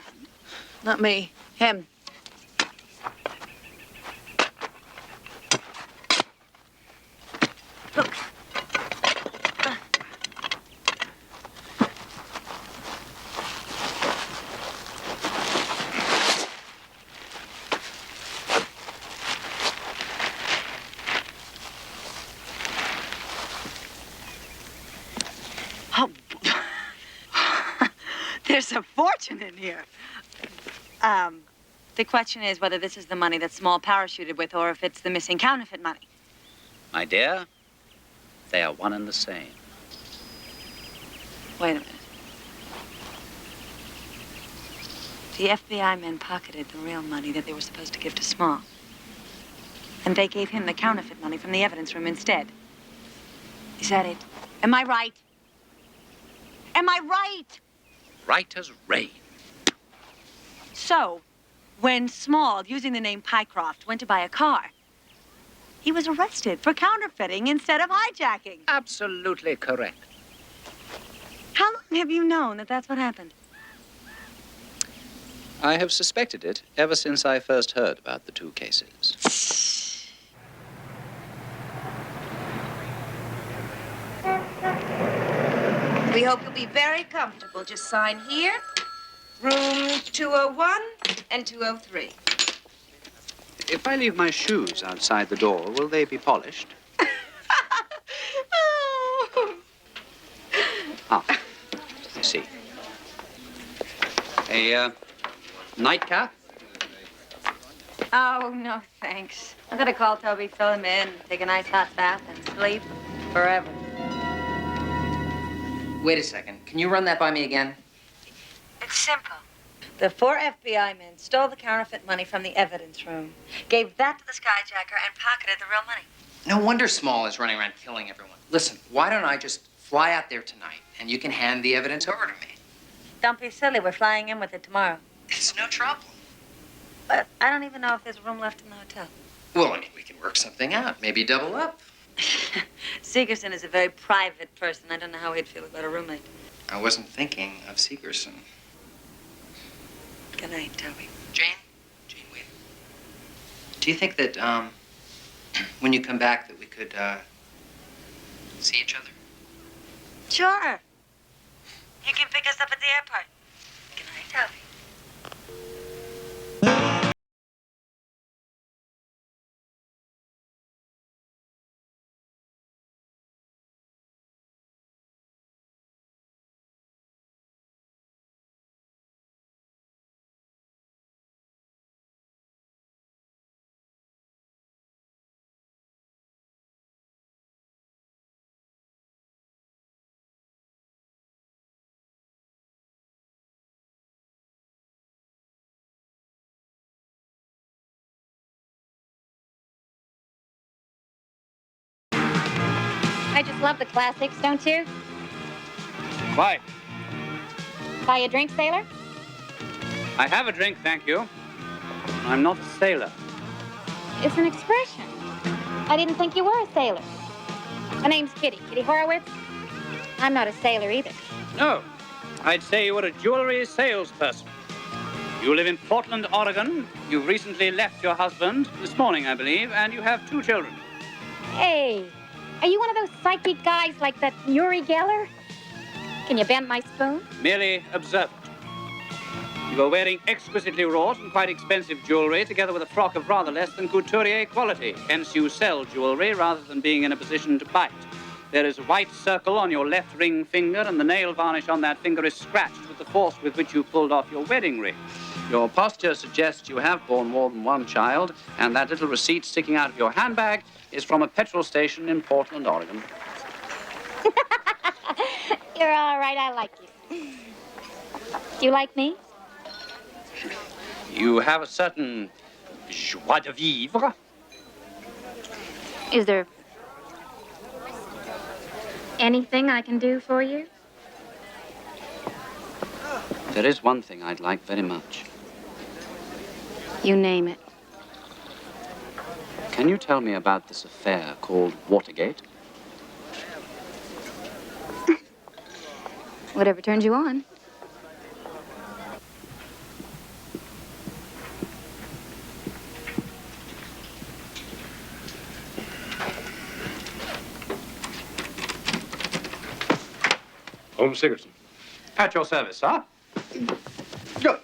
Not me, him. Look. Oh, there's a fortune in here. The question is whether this is the money that Small parachuted with or if it's the missing counterfeit money. My dear, they are one and the same. Wait a minute. The FBI men pocketed the real money that they were supposed to give to Small. And they gave him the counterfeit money from the evidence room instead. Is that it? Am I right? Am I right? Right as rain. So, when Small, using the name Pycroft, went to buy a car, he was arrested for counterfeiting instead of hijacking. Absolutely correct. How long have you known that that's what happened? I have suspected it ever since I first heard about the two cases. We hope you'll be very comfortable. Just sign here. Room 201 and 203. If I leave my shoes outside the door, will they be polished? Ah, I see. A nightcap? Oh, no, thanks. I'm gonna call Toby, fill him in, take a nice hot bath, and sleep forever. Wait a second. Can you run that by me again? It's simple. The 4 FBI men stole the counterfeit money from the evidence room, gave that to the skyjacker, and pocketed the real money. No wonder Small is running around killing everyone. Listen, why don't I just fly out there tonight and you can hand the evidence over to me? Don't be silly. We're flying in with it tomorrow. It's no trouble. But I don't even know if there's room left in the hotel. Well, I mean, we can work something out. Maybe double up. Segerson is a very private person. I don't know how he'd feel about a roommate. I wasn't thinking of Segerson. Good night, Toby. Jane, wait. Do you think that, when you come back that we could, see each other? Sure. You can pick us up at the airport. Good night, Toby. I just love the classics, don't you? Why? Buy a drink, sailor? I have a drink, thank you. I'm not a sailor. It's an expression. I didn't think you were a sailor. My name's Kitty Horowitz. I'm not a sailor either. No, I'd say you were a jewelry salesperson. You live in Portland, Oregon. You've recently left your husband, this morning, I believe, and you have 2 children. Hey, are you one of those psychic guys like that Uri Geller? Can you bend my spoon? Merely observant. You are wearing exquisitely wrought and quite expensive jewelry, together with a frock of rather less than couturier quality. Hence, you sell jewelry rather than being in a position to buy it. There is a white circle on your left ring finger, and the nail varnish on that finger is scratched with the force with which you pulled off your wedding ring. Your posture suggests you have borne more than one child, and that little receipt sticking out of your handbag is from a petrol station in Portland, Oregon. You're all right. I like you. Do you like me? You have a certain joie de vivre. Is there anything I can do for you? There is one thing I'd like very much. You name it. Can you tell me about this affair called Watergate? Whatever turns you on. Holmes Sigerson. At your service, sir. Go.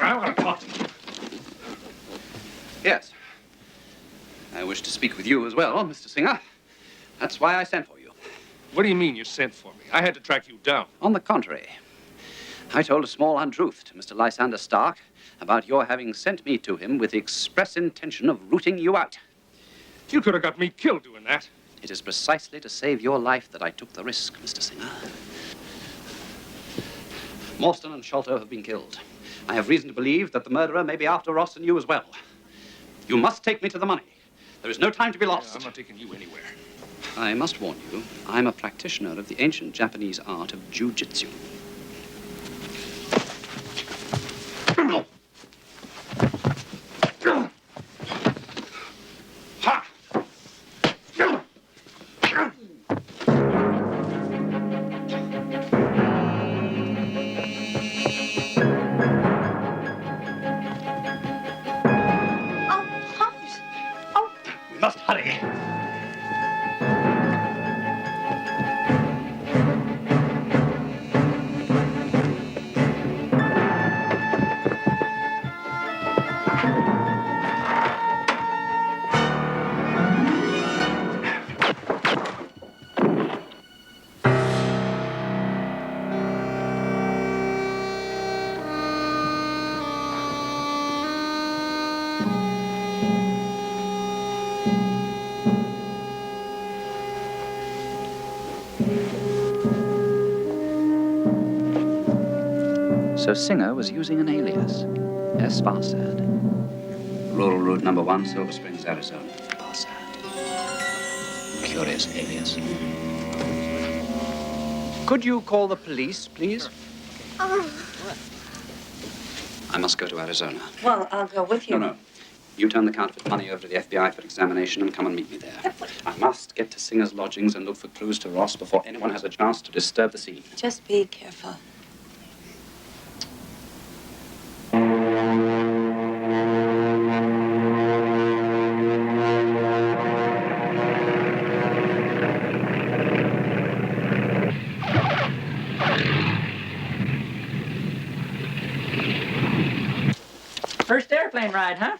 I want to talk to you. Yes. I wish to speak with you as well, Mr. Singer. That's why I sent for you. What do you mean you sent for me? I had to track you down. On the contrary, I told a small untruth to Mr. Lysander Stark about your having sent me to him with the express intention of rooting you out. You could have got me killed doing that. It is precisely to save your life that I took the risk, Mr. Singer. Morstan and Sholto have been killed. I have reason to believe that the murderer may be after Ross and you as well. You must take me to the money. There is no time to be lost. I'm not taking you anywhere. I must warn you, I'm a practitioner of the ancient Japanese art of jiu-jitsu. We must hurry. So Singer was using an alias. S. Farsad. Rural Route number 1, Silver Springs, Arizona. Farsad. Curious alias. Could you call the police, please? I must go to Arizona. Well, I'll go with you. No. You turn the counterfeit money over to the FBI for examination and come and meet me there. I must get to Singer's lodgings and look for clues to Ross before anyone has a chance to disturb the scene. Just be careful. First airplane ride, huh?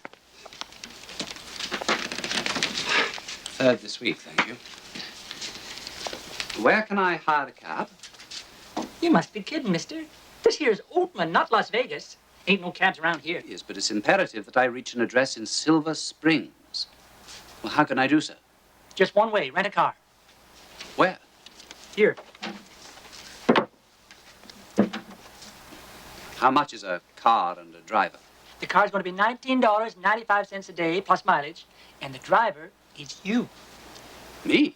Third this week, thank you. Where can I hire a cab? You must be kidding, mister. This here's Oatman, not Las Vegas. Ain't no cabs around here. Yes, but it's imperative that I reach an address in Silver Springs. Well, how can I do so? Just one way, rent a car. Where? Here. How much is a car and a driver? The car's going to be $19.95 a day plus mileage, and the driver is you. Me?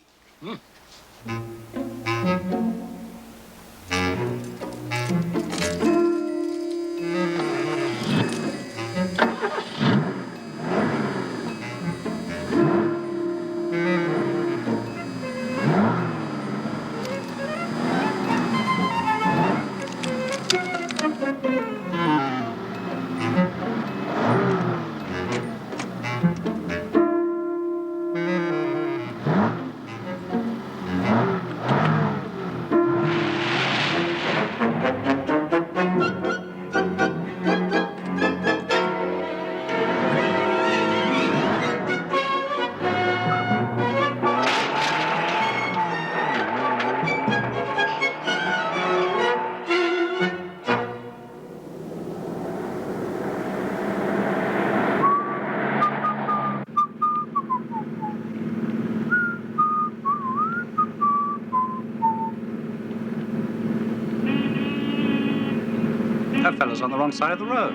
was on the wrong side of the road.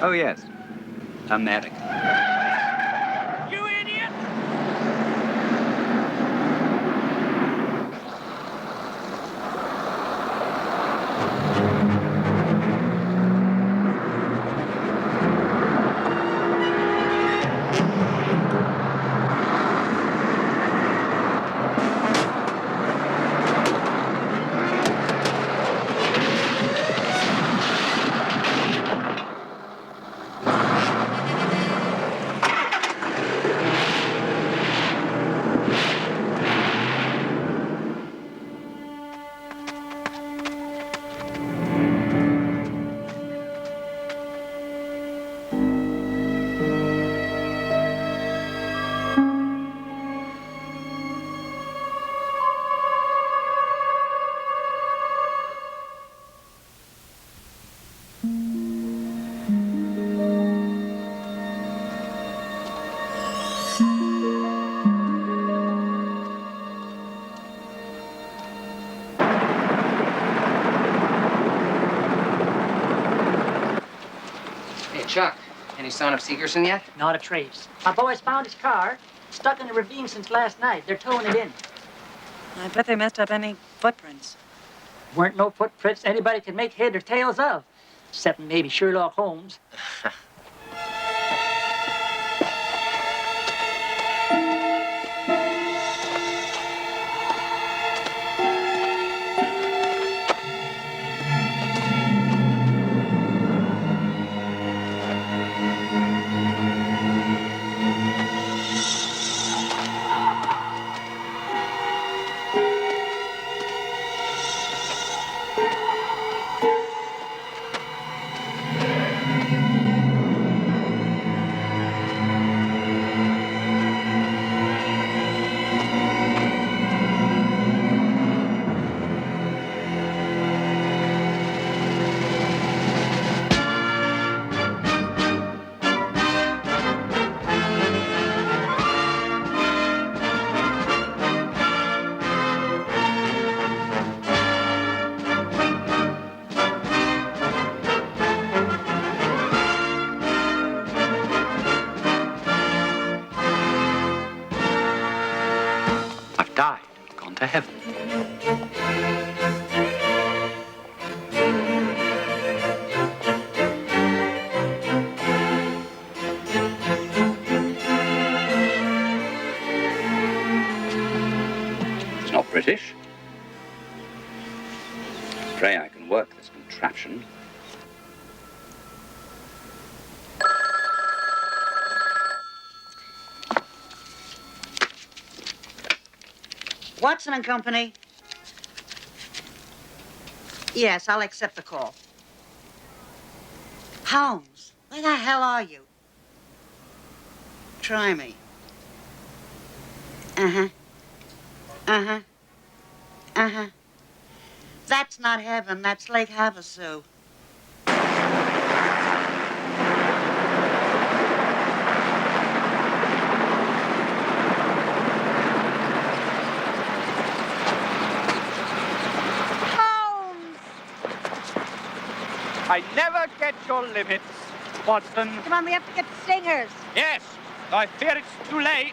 Oh, yes. America. You idiot! Hey, Chuck, any sign of Segerson yet? Not a trace. My boys found his car stuck in a ravine since last night. They're towing it in. I bet they messed up any footprints. Weren't no footprints anybody could make head or tails of, except maybe Sherlock Holmes. I've died, gone to heaven. It's not British. Pray I can work this contraption. Watson and Company. Yes, I'll accept the call. Holmes, where the hell are you? Try me. Uh-huh. Uh-huh. Uh-huh. That's not heaven, that's Lake Havasu. I never get your limits, Watson. Come on, we have to get the Singers. Yes, I fear it's too late.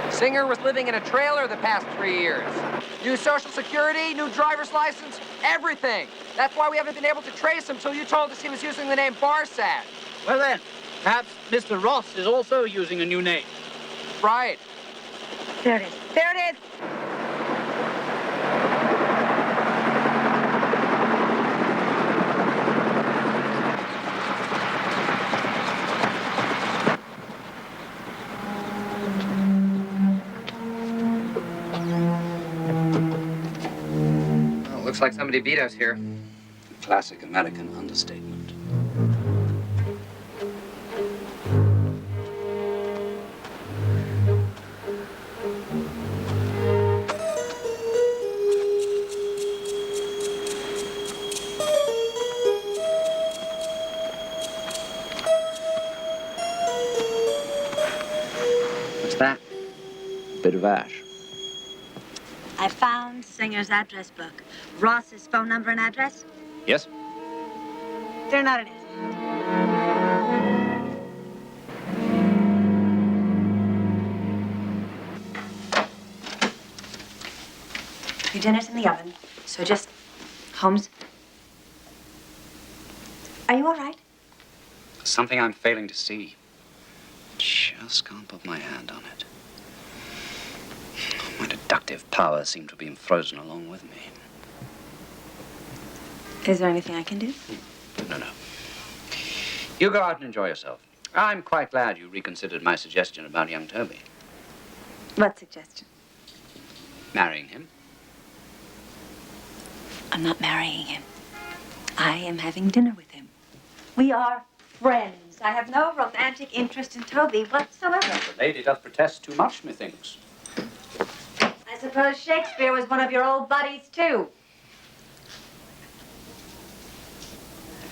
Singer was living in a trailer the past 3 years. New Social Security, new driver's license, everything. That's why we haven't been able to trace him till you told us he was using the name Barsad. Well then, perhaps Mr. Ross is also using a new name. Right. There it is. There it is. Looks like somebody beat us here. Classic American understatement. What's that? Bit of ash. I found Singer's address book. Ross's phone number and address? Yes? They're not in it. Your dinner's in the oven, so just... Holmes? Are you all right? Something I'm failing to see. Just can't put my hand on it. My deductive powers seem to have been frozen along with me. Is there anything I can do? No. You go out and enjoy yourself. I'm quite glad you reconsidered my suggestion about young Toby. What suggestion? Marrying him. I'm not marrying him. I am having dinner with him. We are friends. I have no romantic interest in Toby whatsoever. The lady doth protest too much, methinks. I suppose Shakespeare was one of your old buddies, too.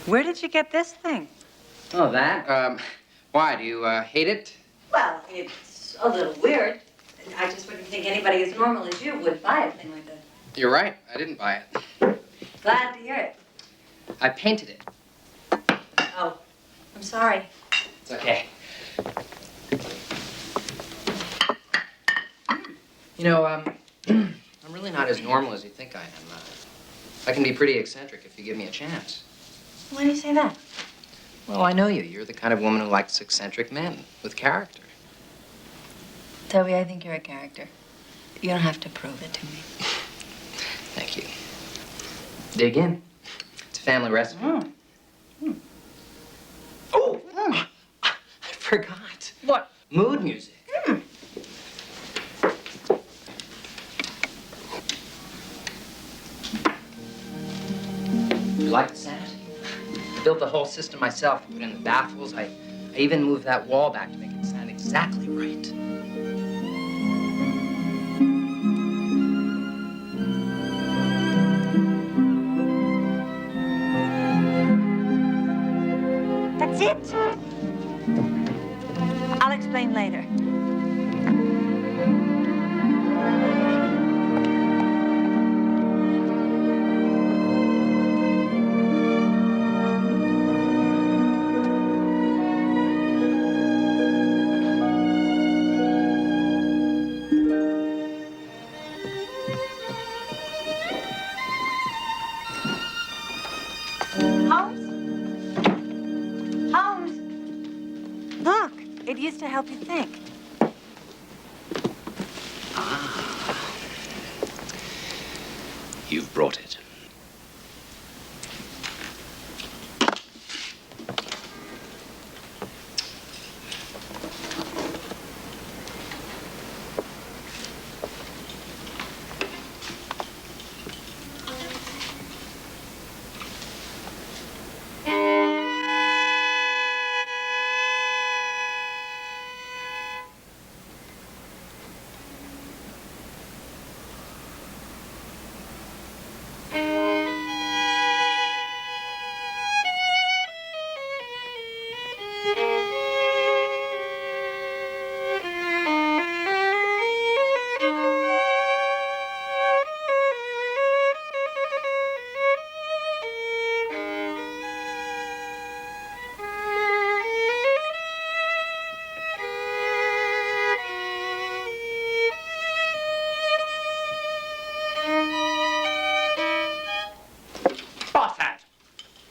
Where did you get this thing? Oh, that? Why, do you hate it? Well, it's a little weird. I just wouldn't think anybody as normal as you would buy a thing like that. You're right. I didn't buy it. Glad to hear it. I painted it. Oh, I'm sorry. It's okay. You know, I'm really not as normal as you think I am. I can be pretty eccentric if you give me a chance. Why do you say that? Well, I know you. You're the kind of woman who likes eccentric men with character. Toby, I think you're a character. You don't have to prove it to me. Thank you. Dig in. It's a family recipe. Oh! I forgot. What? Mood music. You like the sound? I built the whole system myself. I put in the baffles. I even moved that wall back to make it sound exactly right. That's it. I'll explain later. It used to help you think. You've brought it.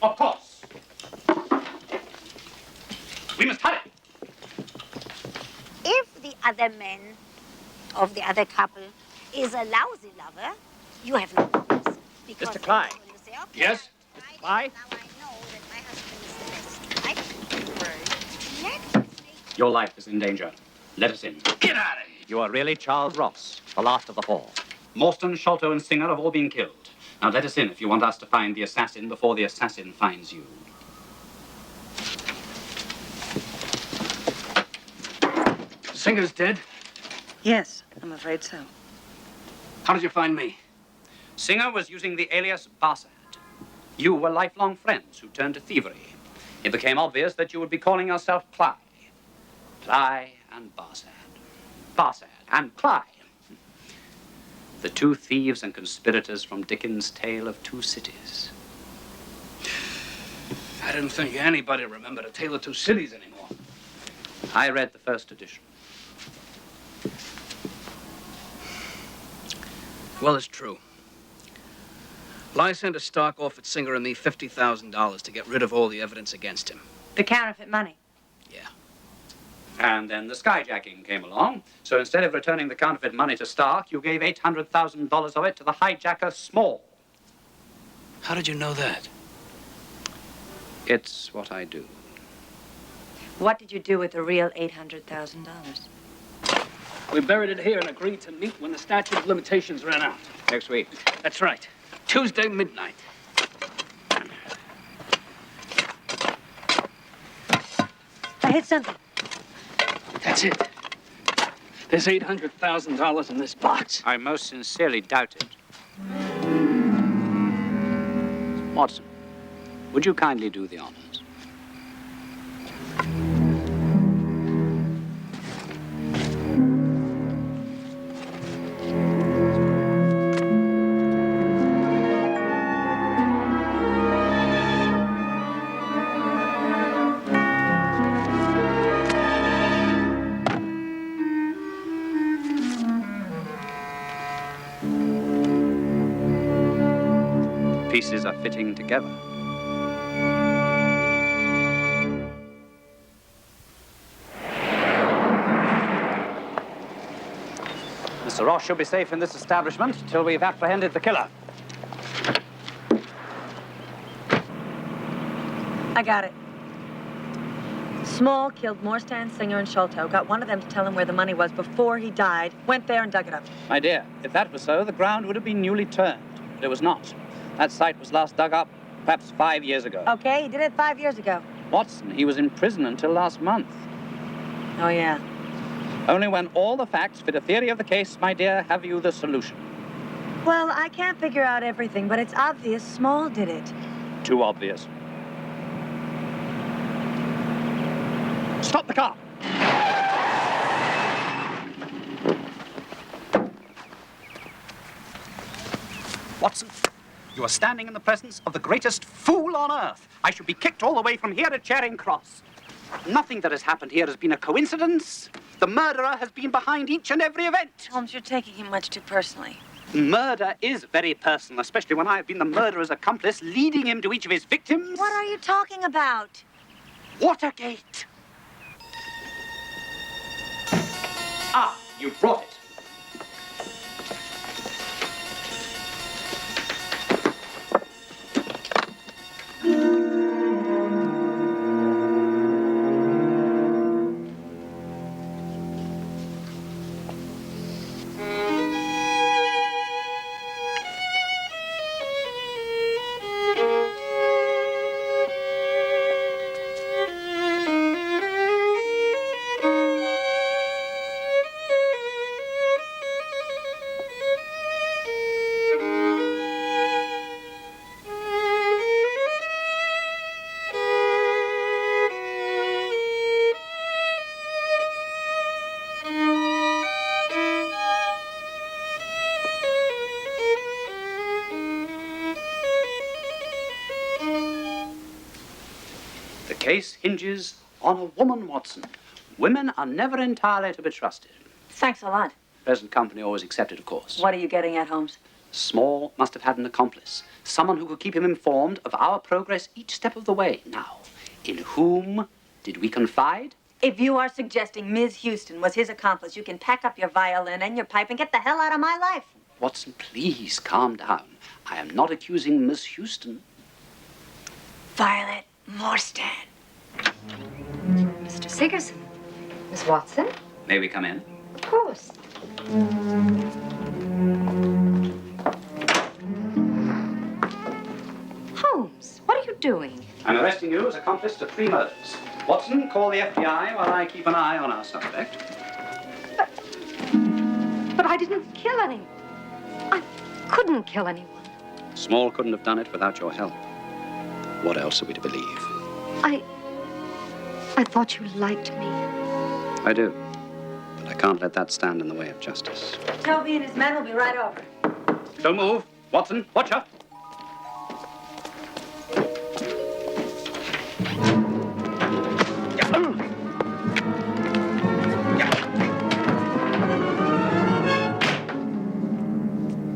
Of course. We must hurry. If the other man of the other couple is a lousy lover, you have no problems. Because Mr. Clyde. when you say, okay, Yes? Mr. Clyde? now I know that my husband is the best, right? Next. Your life is in danger. Let us in. Get out of here. You are really Charles Ross, the last of the four. Morstan, Sholto, and Singer have all been killed. Now let us in if you want us to find the assassin before the assassin finds you. Singer's dead? Yes, I'm afraid so. How did you find me? Singer was using the alias Barsad. You were lifelong friends who turned to thievery. It became obvious that you would be calling yourself Cly. Cly and Barsad. Barsad and Cly. The two thieves and conspirators from Dickens' Tale of Two Cities. I didn't think anybody remembered A Tale of Two Cities anymore. I read the first edition. Well, it's true. Lysander Stark offered Singer and me $50,000 to get rid of all the evidence against him. The counterfeit money. And then the skyjacking came along. So instead of returning the counterfeit money to Stark, you gave $800,000 of it to the hijacker Small. How did you know that? It's what I do. What did you do with the real $800,000? We buried it here and agreed to meet when the statute of limitations ran out. Next week. That's right. Tuesday, midnight. I hit something. That's it. There's $800,000 in this box. I most sincerely doubt it. Watson, would you kindly do the honors? Pieces are fitting together. Mr. Ross should be safe in this establishment till we've apprehended the killer. I got it. Small killed Morstan, Singer, and Sholto. Got one of them to tell him where the money was before he died. Went there and dug it up. My dear, if that was so, the ground would have been newly turned. But it was not. That site was last dug up perhaps 5 years ago. Okay, he did it 5 years ago. Watson, he was in prison until last month. Oh, yeah. Only when all the facts fit a theory of the case, my dear, have you the solution. Well, I can't figure out everything, but it's obvious Small did it. Too obvious. Stop the car! Watson, you are standing in the presence of the greatest fool on earth. I should be kicked all the way from here to Charing Cross. Nothing that has happened here has been a coincidence. The murderer has been behind each and every event. Holmes, you're taking him much too personally. Murder is very personal, especially when I have been the murderer's accomplice, leading him to each of his victims. What are you talking about? Watergate. Ah, you brought it. The case hinges on a woman, Watson. Women are never entirely to be trusted. Thanks a lot. Present company always accepted, of course. What are you getting at, Holmes? Small must have had an accomplice. Someone who could keep him informed of our progress each step of the way. Now, in whom did we confide? If you are suggesting Ms. Houston was his accomplice, you can pack up your violin and your pipe and get the hell out of my life. Watson, please calm down. I am not accusing Miss Houston. Violet Morstan. Mr. Sigerson. Miss Watson? May we come in? Of course. Holmes, what are you doing? I'm arresting you as accomplice to 3 murders. Watson, call the FBI while I keep an eye on our suspect. But I didn't kill anyone. I couldn't kill anyone. Small couldn't have done it without your help. What else are we to believe? I thought you liked me. I do. But I can't let that stand in the way of justice. Toby and his men will be right over. Don't move. Watson, watch out.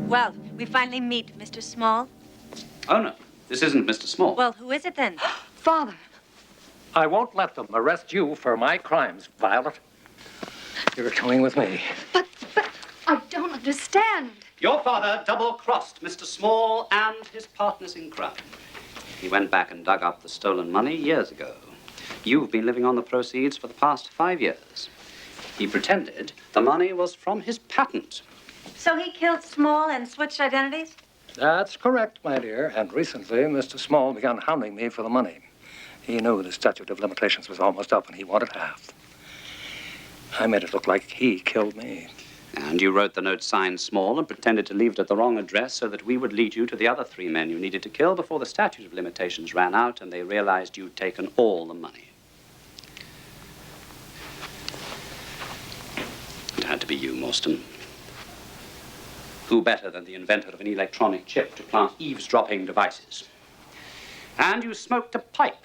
Well, we finally meet, Mr. Small. Oh, no. This isn't Mr. Small. Well, who is it then? Father. I won't let them arrest you for my crimes, Violet. You're coming with me. But I don't understand. Your father double-crossed Mr. Small and his partners in crime. He went back and dug up the stolen money years ago. You've been living on the proceeds for the past 5 years. He pretended the money was from his patent. So he killed Small and switched identities? That's correct, my dear. And recently, Mr. Small began hounding me for the money. He knew the statute of limitations was almost up and he wanted half. I made it look like he killed me. And you wrote the note signed Small and pretended to leave it at the wrong address so that we would lead you to the other 3 men you needed to kill before the statute of limitations ran out and they realized you'd taken all the money. It had to be you, Morstan. Who better than the inventor of an electronic chip to plant eavesdropping devices? And you smoked a pipe.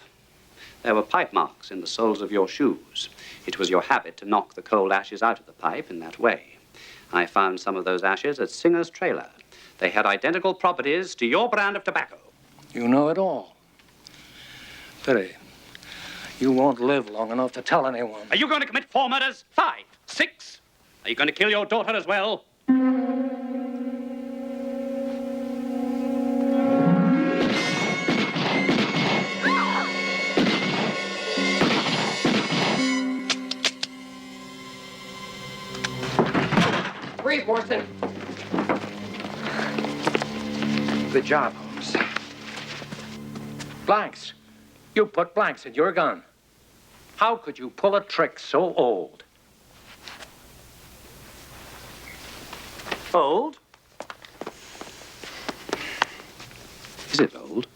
There were pipe marks in the soles of your shoes. It was your habit to knock the cold ashes out of the pipe in that way. I found some of those ashes at Singer's trailer. They had identical properties to your brand of tobacco. You know it all. Pity. You won't live long enough to tell anyone. Are you going to commit 4 murders? 5? 6? Are you going to kill your daughter as well? Breathe, Watson. Good job, Holmes. Blanks. You put blanks in your gun. How could you pull a trick so old? Old? Is it old?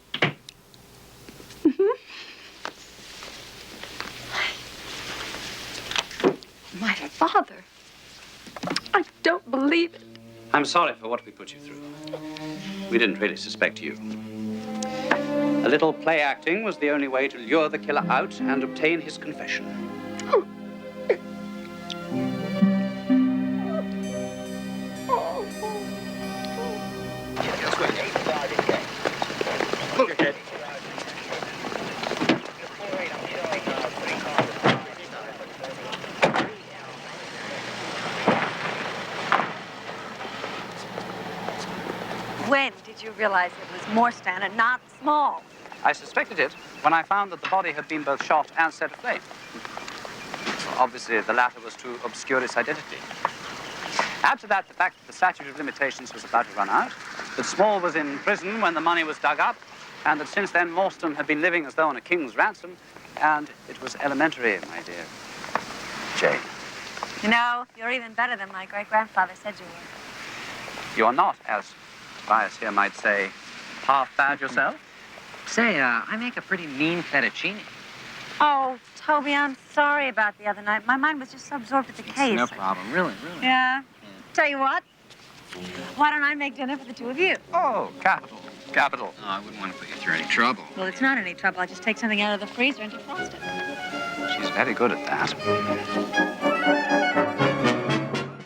My father. I don't believe it. I'm sorry for what we put you through. We didn't really suspect you. A little play acting was the only way to lure the killer out and obtain his confession. Look ahead. When did you realize it was Morstan and not Small? I suspected it when I found that the body had been both shot and set aflame. Well, obviously, the latter was to obscure its identity. Add to that the fact that the statute of limitations was about to run out, that Small was in prison when the money was dug up, and that since then Morstan had been living as though on a king's ransom, and it was elementary, my dear Jane. You know, you're even better than my great-grandfather said you were. You're not, as Tobias here might say, half bad yourself? Say, I make a pretty mean fettuccine. Oh, Toby, I'm sorry about the other night. My mind was just so absorbed with the case. No problem, really. Yeah. Tell you what, why don't I make dinner for the 2 of you? Oh, capital. Oh, I wouldn't want to put you through any trouble. Well, it's not any trouble. I'll just take something out of the freezer and defrost it. She's very good at that.